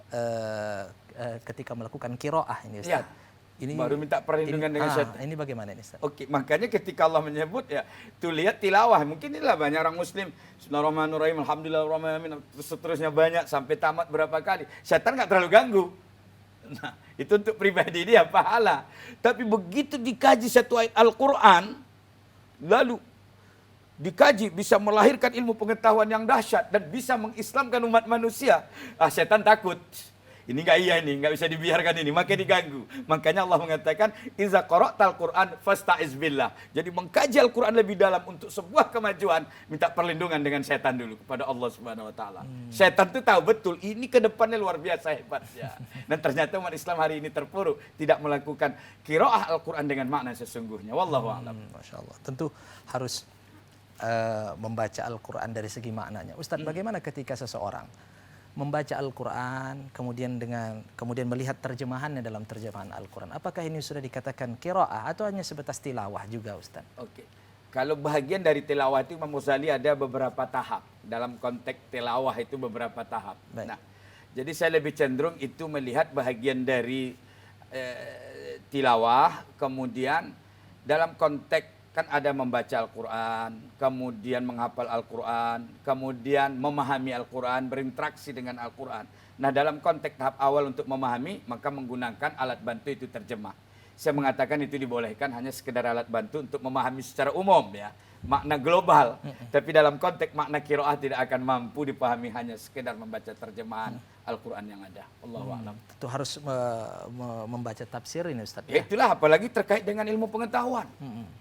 A: ketika melakukan qiraah ini Ustaz? Ya. Ini
B: baru minta perlindungan dengan syaitan.
A: Ini bagaimana ini Ustaz?
B: Oke, makanya ketika Allah menyebut ya, tuh lihat tilawah. Mungkin inilah banyak orang muslim, Bismillahirrahmanirrahim, Alhamdulillahirrahmanirrahim, seterusnya banyak sampai tamat berapa kali. Syaitan nggak terlalu ganggu. Nah, itu untuk pribadi dia pahala. Tapi begitu dikaji satu ayat Al-Quran, lalu dikaji bisa melahirkan ilmu pengetahuan yang dahsyat dan bisa mengislamkan umat manusia. Syaitan takut. Ini nggak bisa dibiarkan ini, makanya diganggu. Makanya Allah mengatakan, iza qara'tal Qur'an fasta'iz billah. Jadi mengkaji Al-Quran lebih dalam untuk sebuah kemajuan, minta perlindungan dengan setan dulu kepada Allah Subhanahu wa taala. Setan itu tahu betul ini ke depannya luar biasa hebatnya. Dan ternyata umat Islam hari ini terpuruk tidak melakukan qiraah Al-Quran dengan makna sesungguhnya. Wallahu a'lam.
A: Masya Allah. Tentu harus membaca Al-Quran dari segi maknanya. Ustaz, bagaimana ketika seseorang membaca Al-Quran, kemudian melihat terjemahannya dalam terjemahan Al-Quran. Apakah ini sudah dikatakan qiraah atau hanya sebatas tilawah juga Ustaz?
B: Oke. Kalau bahagian dari tilawah itu Imam Ghazali ada beberapa tahap. Dalam konteks tilawah itu beberapa tahap. Baik. Nah, jadi saya lebih cenderung itu melihat bahagian dari tilawah, kemudian dalam konteks kan ada membaca Al-Quran, kemudian menghafal Al-Quran, kemudian memahami Al-Quran, berinteraksi dengan Al-Quran. Nah dalam konteks tahap awal untuk memahami, maka menggunakan alat bantu itu terjemah. Saya mengatakan itu dibolehkan hanya sekedar alat bantu untuk memahami secara umum ya, makna global. Tapi dalam konteks makna qiraah tidak akan mampu dipahami hanya sekedar membaca terjemahan Al-Quran yang ada. Allahu a'lam.
A: Itu harus membaca tafsir ini Ustaz
B: ya? Itulah apalagi terkait dengan ilmu pengetahuan.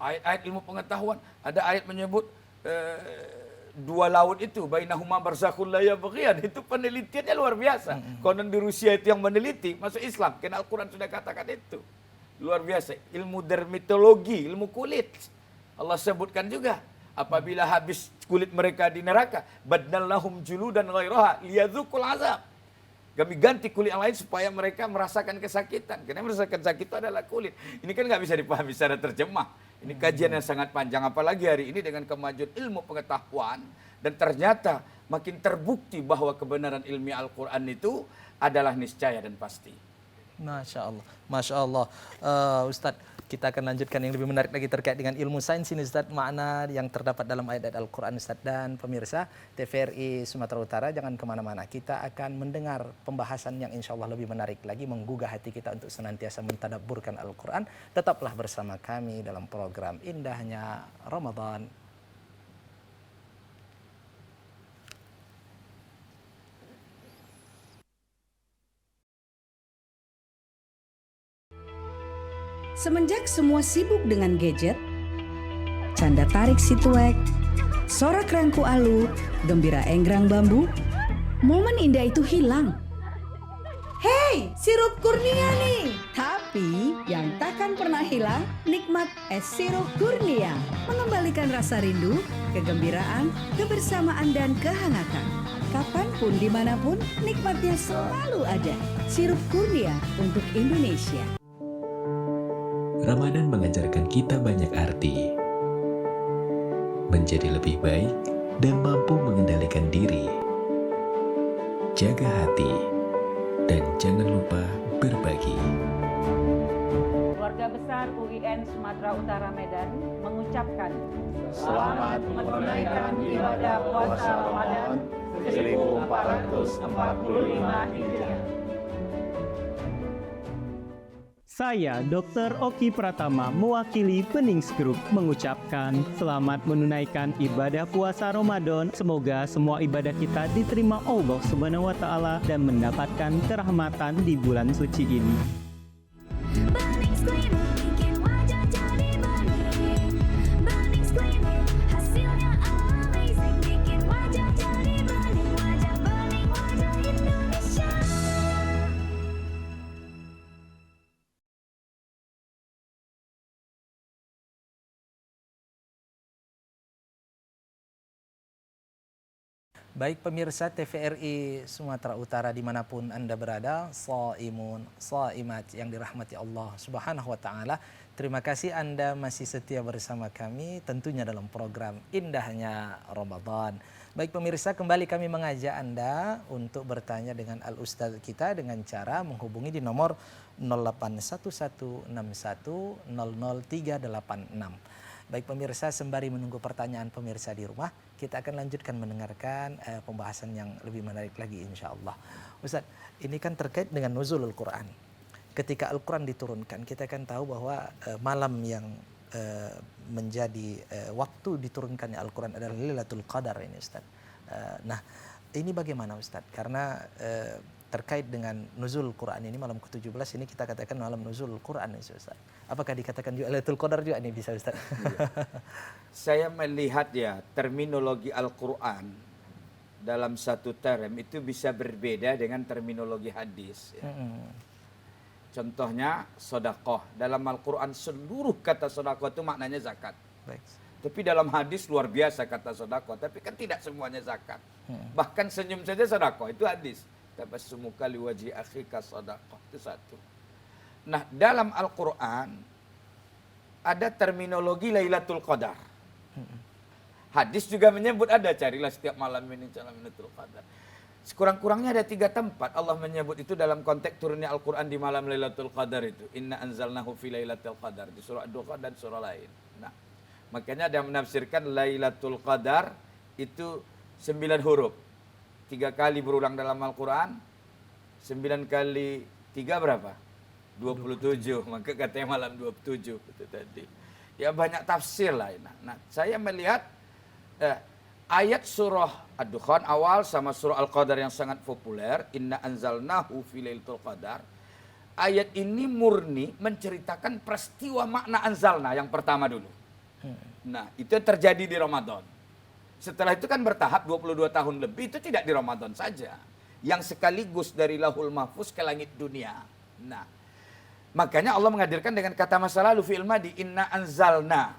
B: Ayat-ayat ilmu pengetahuan, ada ayat menyebut dua laut itu bainahuma barzakhul la yabghiyan, itu penelitiannya luar biasa. Konon di Rusia itu yang meneliti masuk Islam, karena Al-Quran sudah katakan itu. Luar biasa, ilmu dermatologi, ilmu kulit. Allah sebutkan juga, apabila habis kulit mereka di neraka, badnalnahum juludan ghairaha liyadzuqul azab. Kami ganti kulit yang lain supaya mereka merasakan kesakitan. Karena merasakan sakit itu adalah kulit. Ini kan nggak bisa dipahami secara terjemah. Ini kajian yang sangat panjang. Apalagi hari ini dengan kemajuan ilmu pengetahuan. Dan ternyata makin terbukti bahwa kebenaran ilmiah Al-Quran itu adalah niscaya dan pasti.
A: Masya Allah. Masya Allah. Ustadz, Kita akan lanjutkan yang lebih menarik lagi terkait dengan ilmu sains ini Ustaz, makna yang terdapat dalam ayat-ayat Al-Quran Ustaz. Dan pemirsa TVRI Sumatera Utara, jangan kemana-mana. Kita akan mendengar pembahasan yang insya Allah lebih menarik lagi, menggugah hati kita untuk senantiasa mentadabburkan Al-Quran. Tetaplah bersama kami dalam program Indahnya Ramadan.
E: Semenjak semua sibuk dengan gadget, canda tarik si tuek, sorak rangku alu, gembira enggrang bambu, momen indah itu hilang. Hei, sirup kurnia nih! Tapi yang takkan pernah hilang, nikmat es sirup kurnia. Mengembalikan rasa rindu, kegembiraan, kebersamaan, dan kehangatan. Kapanpun, dimanapun, nikmatnya selalu ada. Sirup kurnia untuk Indonesia.
G: Ramadan mengajarkan kita banyak arti. Menjadi lebih baik dan mampu mengendalikan diri. Jaga hati dan jangan lupa berbagi.
H: Keluarga besar UIN Sumatera Utara Medan mengucapkan selamat menunaikan ibadah puasa Ramadan 1445 Hijriah.
I: Saya, Dr. Oki Pratama, mewakili Penings Group, mengucapkan selamat menunaikan ibadah puasa Ramadan. Semoga semua ibadah kita diterima Allah Subhanahu wa Ta'ala dan mendapatkan kerahmatan di bulan suci ini.
A: Baik pemirsa TVRI Sumatera Utara dimanapun Anda berada, shaimun, shaimat yang dirahmati Allah Subhanahu wa Ta'ala. Terima kasih Anda masih setia bersama kami tentunya dalam program Indahnya Ramadan. Baik pemirsa, kembali kami mengajak Anda untuk bertanya dengan Al-Ustadz kita dengan cara menghubungi di nomor 081161000386. Baik pemirsa, sembari menunggu pertanyaan pemirsa di rumah, kita akan lanjutkan mendengarkan pembahasan yang lebih menarik lagi insya Allah. Ustaz, ini kan terkait dengan nuzulul Quran. Ketika Al-Quran diturunkan, kita kan tahu bahwa malam yang menjadi waktu diturunkannya Al-Quran adalah Lailatul Qadar ini Ustaz. Nah, ini bagaimana Ustaz? Karena terkait dengan nuzul Quran ini malam ke-17 ini kita katakan malam nuzul Quran ini Ustaz. Apakah dikatakan juga Lailatul Qadar juga ini bisa Ustaz?
B: Saya melihat ya terminologi Al-Quran dalam satu term itu bisa berbeda dengan terminologi hadis. Ya. Contohnya sodakoh. Dalam Al-Quran seluruh kata sodakoh itu maknanya zakat.
A: Baik.
B: Tapi dalam hadis luar biasa kata sodakoh. Tapi kan tidak semuanya zakat. Bahkan senyum saja sodakoh itu hadis. Tabassumuka liwajhi akhika sodakoh. Itu satu. Nah dalam Al-Quran ada terminologi Lailatul Qadar. Hadis juga menyebut ada, carilah setiap malam ini Lailatul Qadar. Sekurang-kurangnya ada 3 tempat Allah menyebut itu dalam konteks turunnya Al-Quran di malam Lailatul Qadar itu. Inna anzalnahu fi Lailatul Qadar. Di surah Ad-Dukhan dan surah lain. Nah, makanya ada yang menafsirkan Lailatul Qadar itu 9 huruf. 3 kali berulang dalam Al-Quran. 9 kali 3 berapa? 27. Maka katanya malam 27 itu tadi. Ya banyak tafsir lah. Nah, saya melihat ayat surah Ad-Dukhan awal sama surah Al-Qadar yang sangat populer, Inna anzalnahu fi Lailatul Qadar. Ayat ini murni menceritakan peristiwa makna anzalna yang pertama dulu. Nah, itu terjadi di Ramadan. Setelah itu kan bertahap 22 tahun lebih, itu tidak di Ramadan saja. Yang sekaligus dari Lahul Mahfuz ke langit dunia. Nah, makanya Allah menghadirkan dengan kata masa lalu fi'il madi, inna anzalna.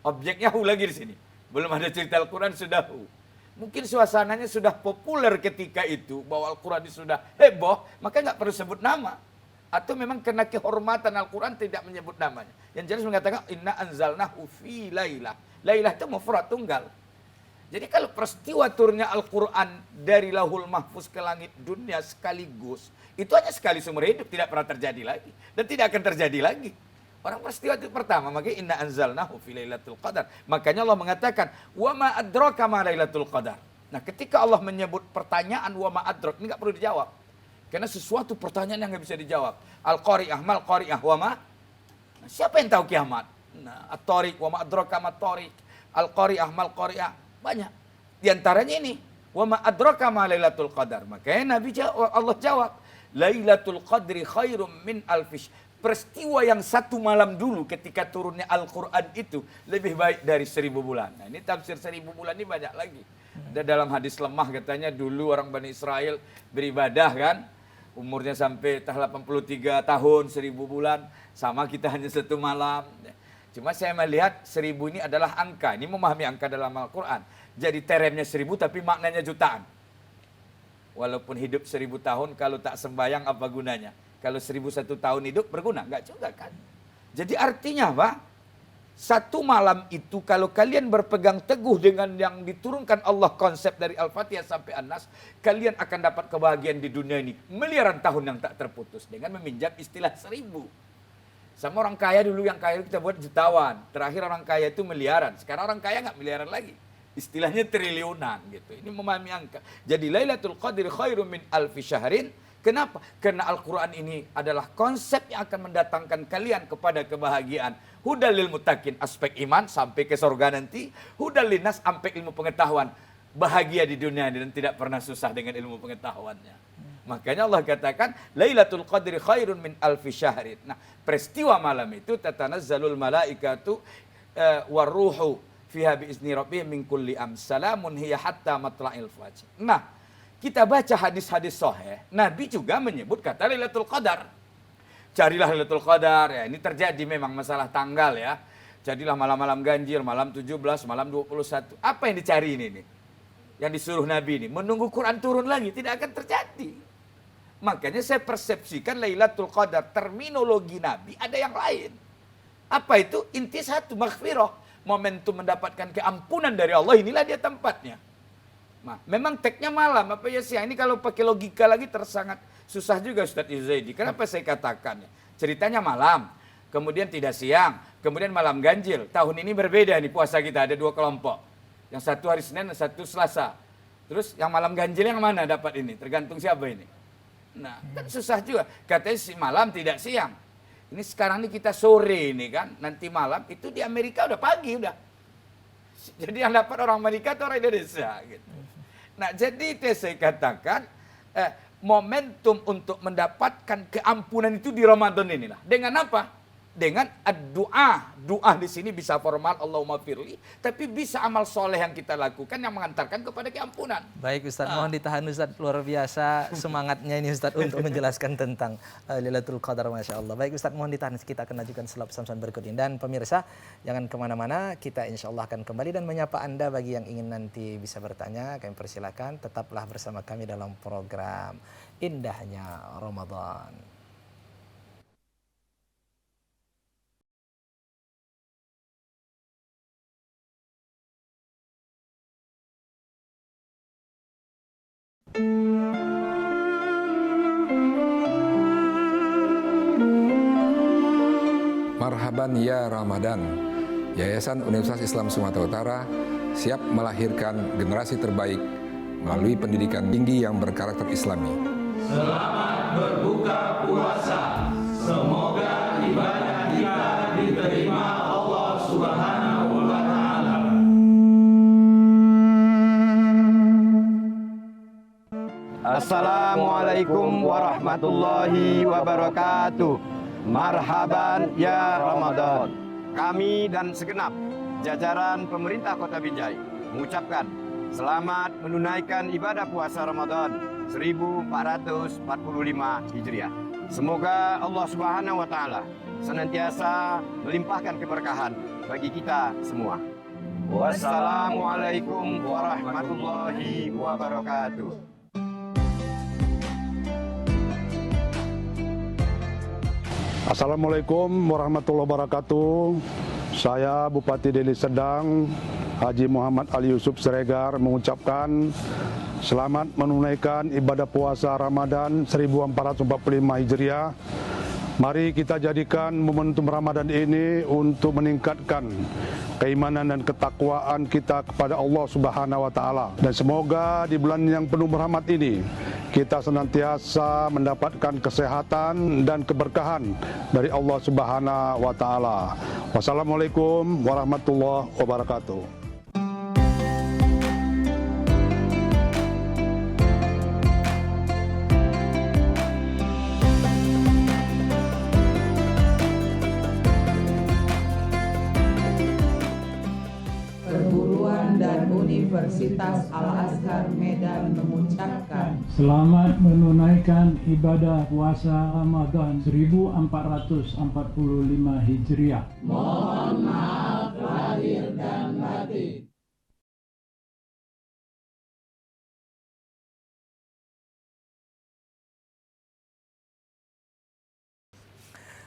B: Objeknya hu lagi di sini. Belum ada cerita Al-Quran sudah hu. Mungkin suasananya sudah populer ketika itu, bahwa Al-Quran sudah heboh, maka nggak perlu sebut nama. Atau memang karena kehormatan Al-Quran tidak menyebut namanya. Yang jelas mengatakan inna anzalnahu fi lailah. Lailah itu mufrad tunggal. Jadi kalau peristiwa turunnya Al-Quran dari Lahul Mahfuz ke langit dunia sekaligus, itu hanya sekali seumur hidup, tidak pernah terjadi lagi. Dan tidak akan terjadi lagi. Orang peristiwa itu pertama, makanya inna anzalnahu fi lailatul qadar. Makanya Allah mengatakan, wa ma adraka ma lailatul qadar. Nah, ketika Allah menyebut pertanyaan wa ma adrak, ini enggak perlu dijawab. Karena sesuatu pertanyaan yang enggak bisa dijawab. Al-qari'ah, mal qari'ah, wa ma. Nah, siapa yang tahu kiamat? Nah, at-tariq, wa ma adraka ma at-tariq. Al-qari'ah, mal qari'ah. Banyak. Di antaranya ini, wa ma adraka ma lailatul qadar. Makanya Allah jawab, lailatul qadri khairum min alfish. Peristiwa yang satu malam dulu ketika turunnya Al-Quran itu lebih baik dari 1000 bulan. Nah, ini tafsir 1000 bulan ini banyak lagi. Ada dalam hadis lemah katanya dulu orang Bani Israel beribadah kan. Umurnya sampai 83 tahun, 1000 bulan. Sama kita hanya satu malam. Cuma saya melihat 1000 ini adalah angka. Ini memahami angka dalam Al-Quran. Jadi teremnya 1000 tapi maknanya jutaan. Walaupun hidup 1000 tahun kalau tak sembahyang apa gunanya? Kalau 1001 tahun hidup berguna? Enggak juga kan. Jadi artinya apa? Satu malam itu kalau kalian berpegang teguh dengan yang diturunkan Allah konsep dari Al-Fatihah sampai An-Nas, kalian akan dapat kebahagiaan di dunia ini. Miliaran tahun yang tak terputus dengan meminjam istilah 1000. Sama orang kaya dulu, yang kaya kita buat jutawan. Terakhir orang kaya itu miliaran. Sekarang orang kaya enggak miliaran lagi. Istilahnya triliunan gitu. Ini memahami angka. Jadi Lailatul Qadri khairum min alfi syahrin. Kenapa? Karena Al-Quran ini adalah konsep yang akan mendatangkan kalian kepada kebahagiaan. Hudal lil muttaqin, aspek iman sampai ke surga nanti. Hudal linnas, sampai ilmu pengetahuan. Bahagia di dunia ini dan tidak pernah susah dengan ilmu pengetahuannya. Makanya Allah katakan, Lailatul Qadri khairun min alfi syahrin. Nah, peristiwa malam itu, tatanazzalul malaikatu warruhu fiha biizni rabbihim min kulli salamun hiya hatta matla'il fajr. Nah, kita baca hadis-hadis sahih, Nabi juga menyebut kata Lailatul Qadar. Carilah Lailatul Qadar, ya ini terjadi memang masalah tanggal ya. Jadilah malam-malam ganjil, malam 17, malam 21. Apa yang dicari ini? Yang disuruh Nabi ini, menunggu Quran turun lagi, tidak akan terjadi. Makanya saya persepsikan Lailatul Qadar, terminologi Nabi ada yang lain. Apa itu? Inti satu, maghfirah. Momentum mendapatkan keampunan dari Allah, inilah dia tempatnya. Nah, memang tagnya malam, apa ya siang. Ini kalau pakai logika lagi tersangat susah juga Ustadz Izaidi. Kenapa saya katakan? Ceritanya malam, kemudian tidak siang, kemudian malam ganjil. Tahun ini berbeda nih puasa kita, ada 2 kelompok. Yang satu hari Senin, yang satu Selasa. Terus yang malam ganjil yang mana dapat ini? Tergantung siapa ini. Nah, kan susah juga. Katanya malam tidak siang. Ini sekarang ini kita sore ini kan, nanti malam itu di Amerika udah pagi udah. Jadi yang dapat orang Amerika atau orang Indonesia gitu. Nah, jadi itu saya katakan momentum untuk mendapatkan keampunan itu di Ramadan inilah. Dengan apa? Dengan doa. Doa di sini bisa formal Allahumma firli, tapi bisa amal soleh yang kita lakukan yang mengantarkan kepada keampunan.
A: Baik Ustaz, mohon ditahan Ustaz, luar biasa semangatnya ini Ustaz untuk menjelaskan tentang Lailatul Qadar, Masya Allah. Baik Ustaz, mohon ditahan, kita akan lanjutkan setelah pesan-pesan berikut ini. Dan pemirsa, jangan kemana-mana, kita insya Allah akan kembali dan menyapa Anda. Bagi yang ingin nanti bisa bertanya, kami persilakan, tetaplah bersama kami dalam program Indahnya Ramadan.
J: Marhaban ya Ramadan. Yayasan Universitas Islam Sumatera Utara siap melahirkan generasi terbaik melalui pendidikan tinggi yang berkarakter Islami.
K: Selamat berbuka puasa. Semoga ibadah kita diterima Allah Subhanahu wa Ta'ala.
L: Assalamualaikum warahmatullahi wabarakatuh. Marhaban ya Ramadan. Kami dan segenap jajaran pemerintah Kota Binjai mengucapkan selamat menunaikan ibadah puasa Ramadan 1445 Hijriah. Semoga Allah Subhanahu wa Ta'ala senantiasa melimpahkan keberkahan bagi kita semua. Wassalamualaikum warahmatullahi wabarakatuh.
M: Assalamualaikum warahmatullahi wabarakatuh. Saya Bupati Deli Serdang, Haji Muhammad Ali Yusuf Siregar mengucapkan selamat menunaikan ibadah puasa Ramadan 1445 Hijriah. Mari kita jadikan momentum Ramadan ini untuk meningkatkan keimanan dan ketakwaan kita kepada Allah Subhanahu wa taala. Dan semoga di bulan yang penuh rahmat ini kita senantiasa mendapatkan kesehatan dan keberkahan dari Allah Subhanahu wa taala. Wassalamualaikum warahmatullahi wabarakatuh.
H: Dan Universitas Al-Azhar Medan mengucapkan
K: selamat menunaikan ibadah puasa Ramadan 1445 Hijriah.
H: Mohon maaf lahir dan batin.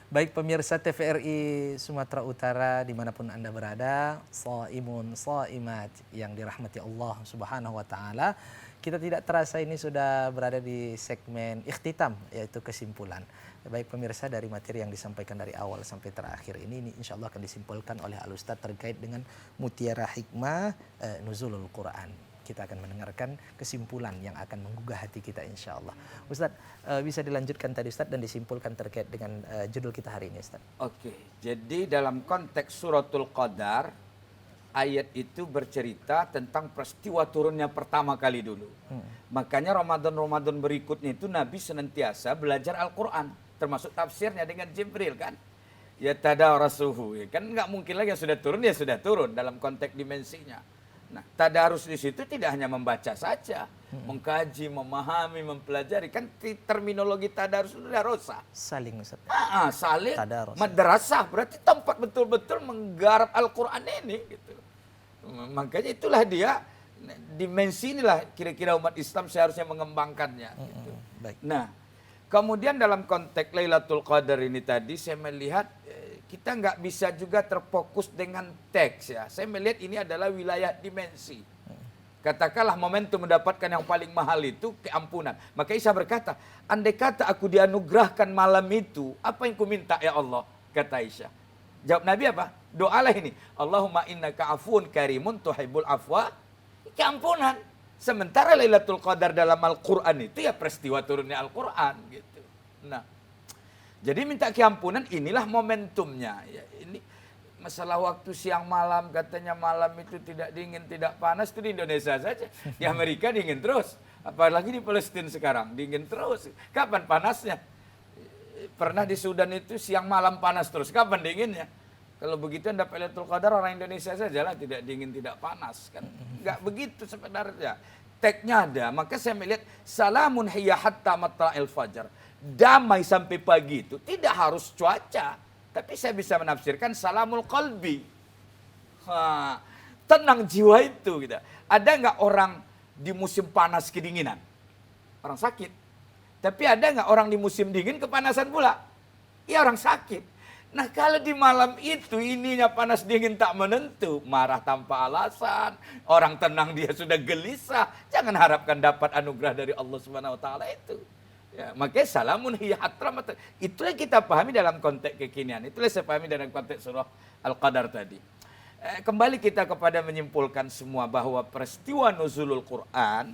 A: Baik pemirsa TVRI Sumatera Utara dimanapun Anda berada, shaimun shaimat yang dirahmati Allah Subhanahu wa taala. Kita tidak terasa ini sudah berada di segmen ikhtitam, yaitu kesimpulan. Baik pemirsa, dari materi yang disampaikan dari awal sampai terakhir ini insya Allah akan disimpulkan oleh Al-Ustaz terkait dengan mutiara hikmah nuzulul Quran. Kita akan mendengarkan kesimpulan yang akan menggugah hati kita insya Allah. Ustadz, bisa dilanjutkan tadi Ustadz dan disimpulkan terkait dengan judul kita hari ini Ustadz.
B: Oke, jadi dalam konteks suratul Qadar, ayat itu bercerita tentang peristiwa turunnya pertama kali dulu. Makanya Ramadan-Ramadan berikutnya itu Nabi senantiasa belajar Al-Quran, termasuk tafsirnya dengan Jibril kan. Ya tadarasuhu, ya kan nggak mungkin lagi yang sudah turun ya sudah turun dalam konteks dimensinya. Nah, tadarus di situ tidak hanya membaca saja, mengkaji, memahami, mempelajari. Kan terminologi tadarus itu darosa.
A: Saling Ustaz.
B: Saling,
A: tadarus.
B: madrasah, berarti tempat betul-betul menggarap Al-Quran ini. Gitu. Makanya itulah dia, dimensi inilah kira-kira umat Islam seharusnya mengembangkannya. Gitu.
A: Baik.
B: Nah, kemudian dalam konteks Lailatul Qadar ini tadi saya melihat kita nggak bisa juga terfokus dengan teks ya. Saya melihat ini adalah wilayah dimensi. Katakanlah momentum mendapatkan yang paling mahal itu keampunan. Maka Isa berkata, andai kata aku dianugerahkan malam itu, apa yang ku minta ya Allah? Kata Isa. Jawab Nabi apa? Doalah ini. Allahumma innaka afun karimun tuhibbul afwa. Keampunan. Sementara Lailatul Qadar dalam Al-Quran itu ya peristiwa turunnya Al-Quran gitu. Nah, jadi minta keampunan inilah momentumnya. Ya, ini masalah waktu siang malam, katanya malam itu tidak dingin, tidak panas, itu di Indonesia saja. Di Amerika dingin terus. Apalagi di Palestina sekarang, dingin terus. Kapan panasnya? Pernah di Sudan itu siang malam panas terus. Kapan dinginnya? Kalau begitu Anda Lailatul Qadar orang Indonesia saja lah, tidak dingin, tidak panas. Kan enggak begitu sebenarnya. Teknya ada. Maka saya melihat salamun hiya hatta matla'il fajar. Damai sampai pagi itu tidak harus cuaca, tapi saya bisa menafsirkan salamul qalbi. Tenang jiwa itu gitu. Ada nggak orang di musim panas kedinginan? Orang sakit. Tapi ada nggak orang di musim dingin kepanasan pula? Ya orang sakit. Nah kalau di malam itu ininya panas dingin tak menentu, marah tanpa alasan, orang tenang dia sudah gelisah, jangan harapkan dapat anugerah dari Allah Subhanahu wa taala itu. Ya, makanya salamun hiya hatta. Itulah kita pahami dalam konteks kekinian. Itulah saya pahami dalam konteks surah Al-Qadar tadi. Kembali kita kepada menyimpulkan semua bahwa peristiwa nuzulul Quran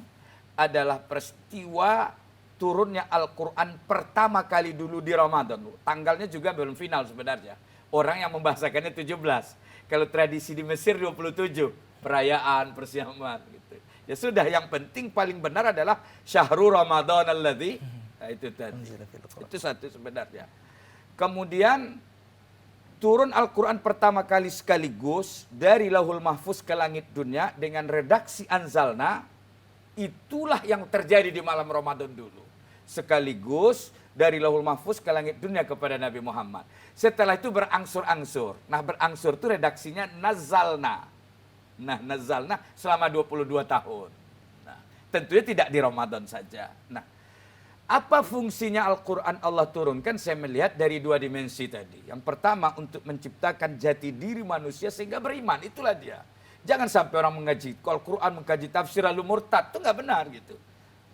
B: adalah peristiwa turunnya Al-Quran pertama kali dulu di Ramadan. Tanggalnya juga belum final sebenarnya. Orang yang membahasakannya 17. Kalau tradisi di Mesir 27. Perayaan, persiapan gitu. Ya sudah, yang penting paling benar adalah Syahrul Ramadan alladzi. Nah, itu tadi. Itu satu sebenarnya. Kemudian turun Al-Quran pertama kali sekaligus dari Lauhul Mahfuz ke langit dunia dengan redaksi Anzalna. Itulah yang terjadi di malam Ramadan dulu. Sekaligus dari Lauhul Mahfuz ke langit dunia kepada Nabi Muhammad. Setelah itu berangsur-angsur. Nah, berangsur itu redaksinya Nazalna. Nah, Nazalna selama 22 tahun. Nah, tentunya tidak di Ramadan saja. Nah, apa fungsinya Al-Quran Allah turunkan? Saya melihat dari dua dimensi tadi. Yang pertama untuk menciptakan jati diri manusia sehingga beriman. Itulah dia. Jangan sampai orang mengaji Al-Quran, mengkaji tafsir lalu murtad. Itu nggak benar gitu.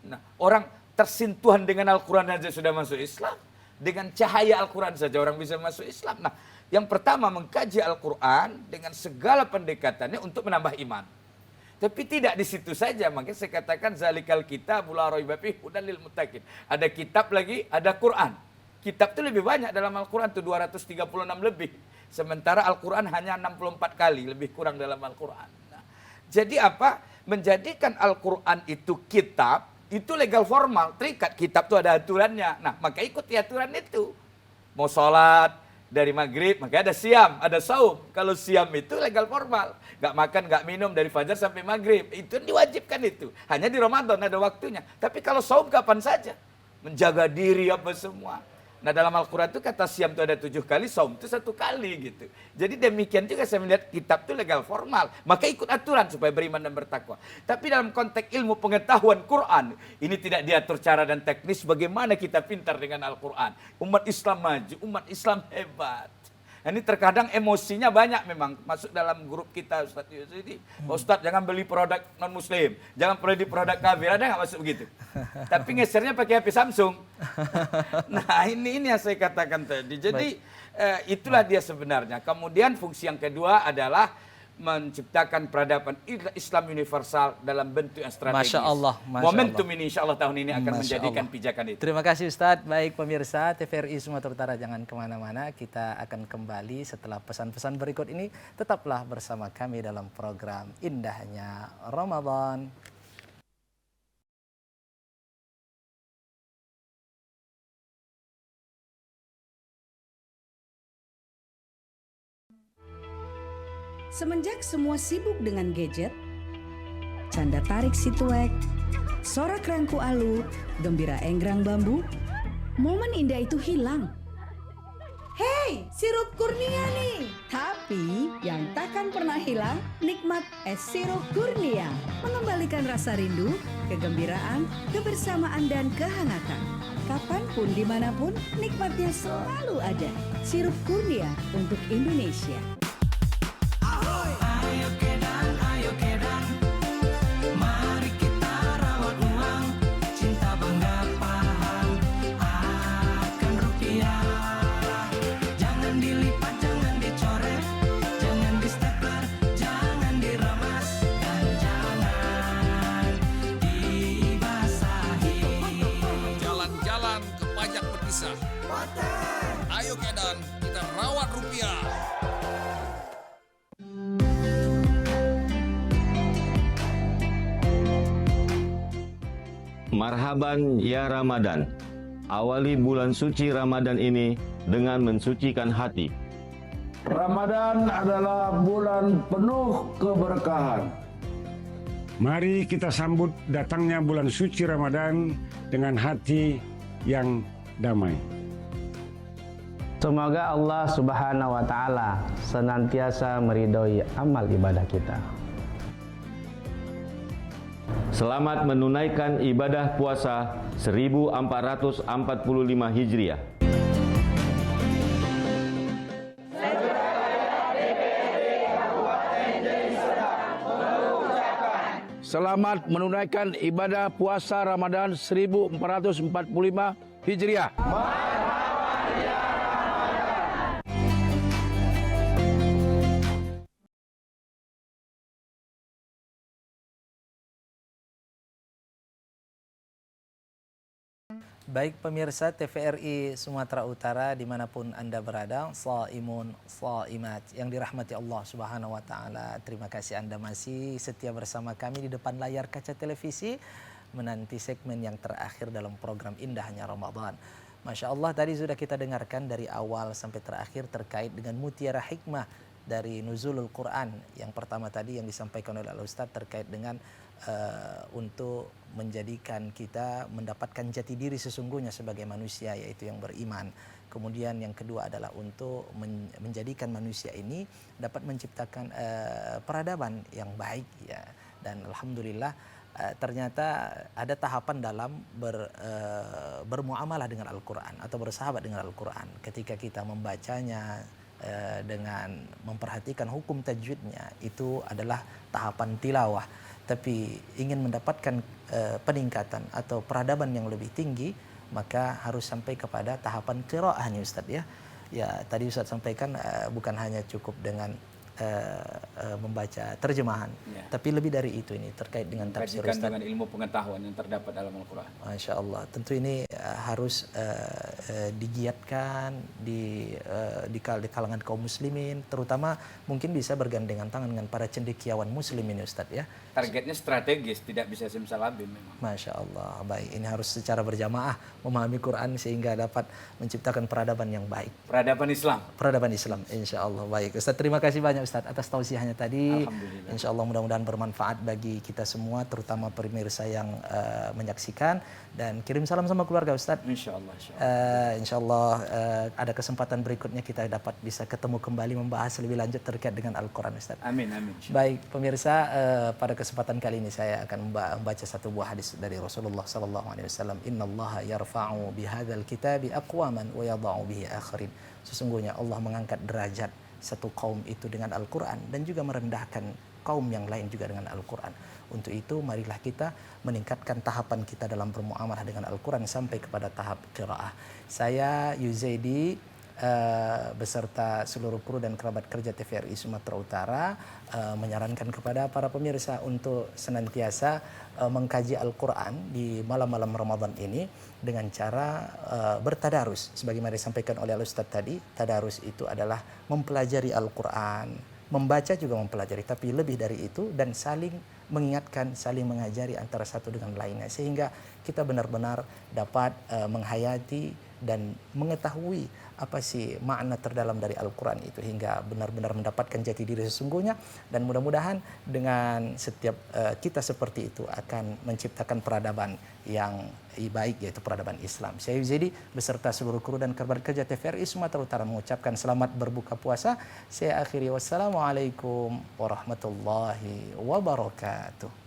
B: Nah, orang tersentuhan dengan Al-Quran saja sudah masuk Islam. dengan cahaya Al-Quran saja orang bisa masuk Islam. Nah, yang pertama mengkaji Al-Quran dengan segala pendekatannya untuk menambah iman. Tapi tidak di situ saja, makanya saya katakan zalikal kitabul la raiba fihi hudan lil muttaqin. Ada kitab lagi, ada Quran. Kitab itu lebih banyak dalam Al-Quran itu 236 lebih. Sementara Al-Quran hanya 64 kali, lebih kurang dalam Al-Quran. Nah, jadi apa? Menjadikan Al-Quran itu kitab, itu legal formal, terikat. Kitab itu ada aturannya. Nah, maka ikuti aturan itu. Mau sholat dari maghrib, maka ada siam, ada saum. Kalau siam itu legal formal. Nggak makan, nggak minum dari fajar sampai maghrib. Itu diwajibkan itu. Hanya di Ramadan ada waktunya. Tapi kalau saum kapan saja. Menjaga diri apa semua. Nah dalam Al-Quran itu kata siam itu ada 7 kali, saum itu 1 kali gitu. Jadi demikian juga saya melihat kitab itu legal formal. Maka ikut aturan supaya beriman dan bertakwa. Tapi dalam konteks ilmu pengetahuan Quran, ini tidak diatur cara dan teknis bagaimana kita pintar dengan Al-Quran. Umat Islam maju, umat Islam hebat. Nah, ini terkadang emosinya banyak memang masuk dalam grup kita Ustaz Yusuf ini. Ustaz jangan beli produk non muslim, jangan beli produk kafir, ada nggak masuk begitu? Tapi ngesernya pakai HP Samsung. Nah ini yang saya katakan tadi. Jadi itulah dia sebenarnya. Kemudian fungsi yang kedua adalah menciptakan peradaban Islam universal dalam bentuk yang strategis.
A: Masya Allah.
B: Momentum ini insya Allah tahun ini akan menjadikan pijakan itu.
A: Terima kasih Ustadz. Baik pemirsa TVRI Sumatera Utara, jangan kemana-mana. Kita akan kembali setelah pesan-pesan berikut ini. Tetaplah bersama kami dalam program Indahnya Ramadan.
E: Semenjak semua sibuk dengan gadget, canda tarik si tuek, sorak rangku alu, gembira enggrang bambu, momen indah itu hilang. Hei, sirup kurnia nih. Tapi yang takkan pernah hilang, nikmat es sirup kurnia. Mengembalikan rasa rindu, kegembiraan, kebersamaan, dan kehangatan. Kapanpun, dimanapun, nikmatnya selalu ada. Sirup kurnia untuk Indonesia.
N: Ayo Kedan, kita rawat rupiah.
O: Marhaban ya Ramadan. Awali bulan suci Ramadan ini dengan mensucikan hati.
P: Ramadan adalah bulan penuh keberkahan.
Q: Mari kita sambut datangnya bulan suci Ramadan dengan hati yang damai.
R: Semoga Allah Subhanahu wa Ta'ala senantiasa meridhoi amal ibadah kita.
O: Selamat menunaikan ibadah puasa 1445 Hijriah.
P: Selamat menunaikan ibadah puasa Ramadan 1445 Hijriah.
A: Baik pemirsa TVRI Sumatera Utara dimanapun Anda berada, shaimun, shaimat yang dirahmati Allah Subhanahu wa Ta'ala. Terima kasih Anda masih setia bersama kami di depan layar kaca televisi menanti segmen yang terakhir dalam program Indahnya Ramadan. Masya Allah, tadi sudah kita dengarkan dari awal sampai terakhir terkait dengan mutiara hikmah dari nuzulul Quran. Yang pertama tadi yang disampaikan oleh Al-Ustadz terkait dengan untuk menjadikan kita mendapatkan jati diri sesungguhnya sebagai manusia, yaitu yang beriman. Kemudian yang kedua adalah untuk menjadikan manusia ini dapat menciptakan peradaban yang baik ya. Dan alhamdulillah ternyata ada tahapan dalam bermuamalah dengan Al-Quran atau bersahabat dengan Al-Quran. Ketika kita membacanya dengan memperhatikan hukum tajwidnya, itu adalah tahapan tilawah. Tapi ingin mendapatkan peningkatan atau peradaban yang lebih tinggi, maka harus sampai kepada tahapan qiraah nih Ustaz ya. Ya, tadi Ustaz sampaikan bukan hanya cukup dengan membaca terjemahan, tapi lebih dari itu ini terkait dengan tafsir Ustaz,
S: dengan ilmu pengetahuan yang terdapat dalam Al-Quran.
A: Masya Allah, tentu ini harus digiatkan di kalangan kaum muslimin, terutama mungkin bisa bergandengan tangan dengan para cendekiawan muslimin Ustaz ya.
S: Targetnya strategis, tidak bisa simsalabim memang.
A: Masya Allah, baik. Ini harus secara berjamaah memahami Quran sehingga dapat menciptakan peradaban yang baik.
S: Peradaban Islam.
A: Peradaban Islam, insya Allah. Baik, Ustaz, terima kasih banyak Ustaz atas tausiahnya tadi.
S: Alhamdulillah.
A: Insya Allah mudah-mudahan bermanfaat bagi kita semua, terutama pemirsa yang menyaksikan. Dan kirim salam sama keluarga Ustaz.
S: Insya Allah.
A: Insya Allah ada kesempatan berikutnya kita dapat bisa ketemu kembali membahas lebih lanjut terkait dengan Al-Quran Ustaz.
S: Amin, amin.
A: Baik, pemirsa, pada kesempatan kali ini saya akan membaca satu buah hadis dari Rasulullah SAW. Innallaha yarfa'u bihadzal kitabi aqwaman wa yadha'u bihi akharin. Sesungguhnya Allah mengangkat derajat satu kaum itu dengan Al-Quran dan juga merendahkan kaum yang lain juga dengan Al-Quran. Untuk itu marilah kita meningkatkan tahapan kita dalam bermuamalah dengan Al-Quran sampai kepada tahap qiraah. Saya Yuzaidi beserta seluruh kru dan kerabat kerja TVRI Sumatera Utara menyarankan kepada para pemirsa untuk senantiasa mengkaji Al-Quran di malam-malam Ramadan ini dengan cara bertadarus. Sebagaimana disampaikan oleh Al-Ustaz tadi, tadarus itu adalah mempelajari Al-Quran, membaca juga mempelajari, tapi lebih dari itu dan saling mengingatkan, saling mengajari antara satu dengan lainnya sehingga kita benar-benar dapat menghayati dan mengetahui apa sih makna terdalam dari Al-Quran itu hingga benar-benar mendapatkan jati diri sesungguhnya, dan mudah-mudahan dengan setiap kita seperti itu akan menciptakan peradaban yang baik, yaitu peradaban Islam. Saya Yuzidi beserta seluruh kru dan kerabat kerja TVRI Sumatera Utara mengucapkan selamat berbuka puasa. Saya akhiri, wassalamualaikum warahmatullahi wabarakatuh.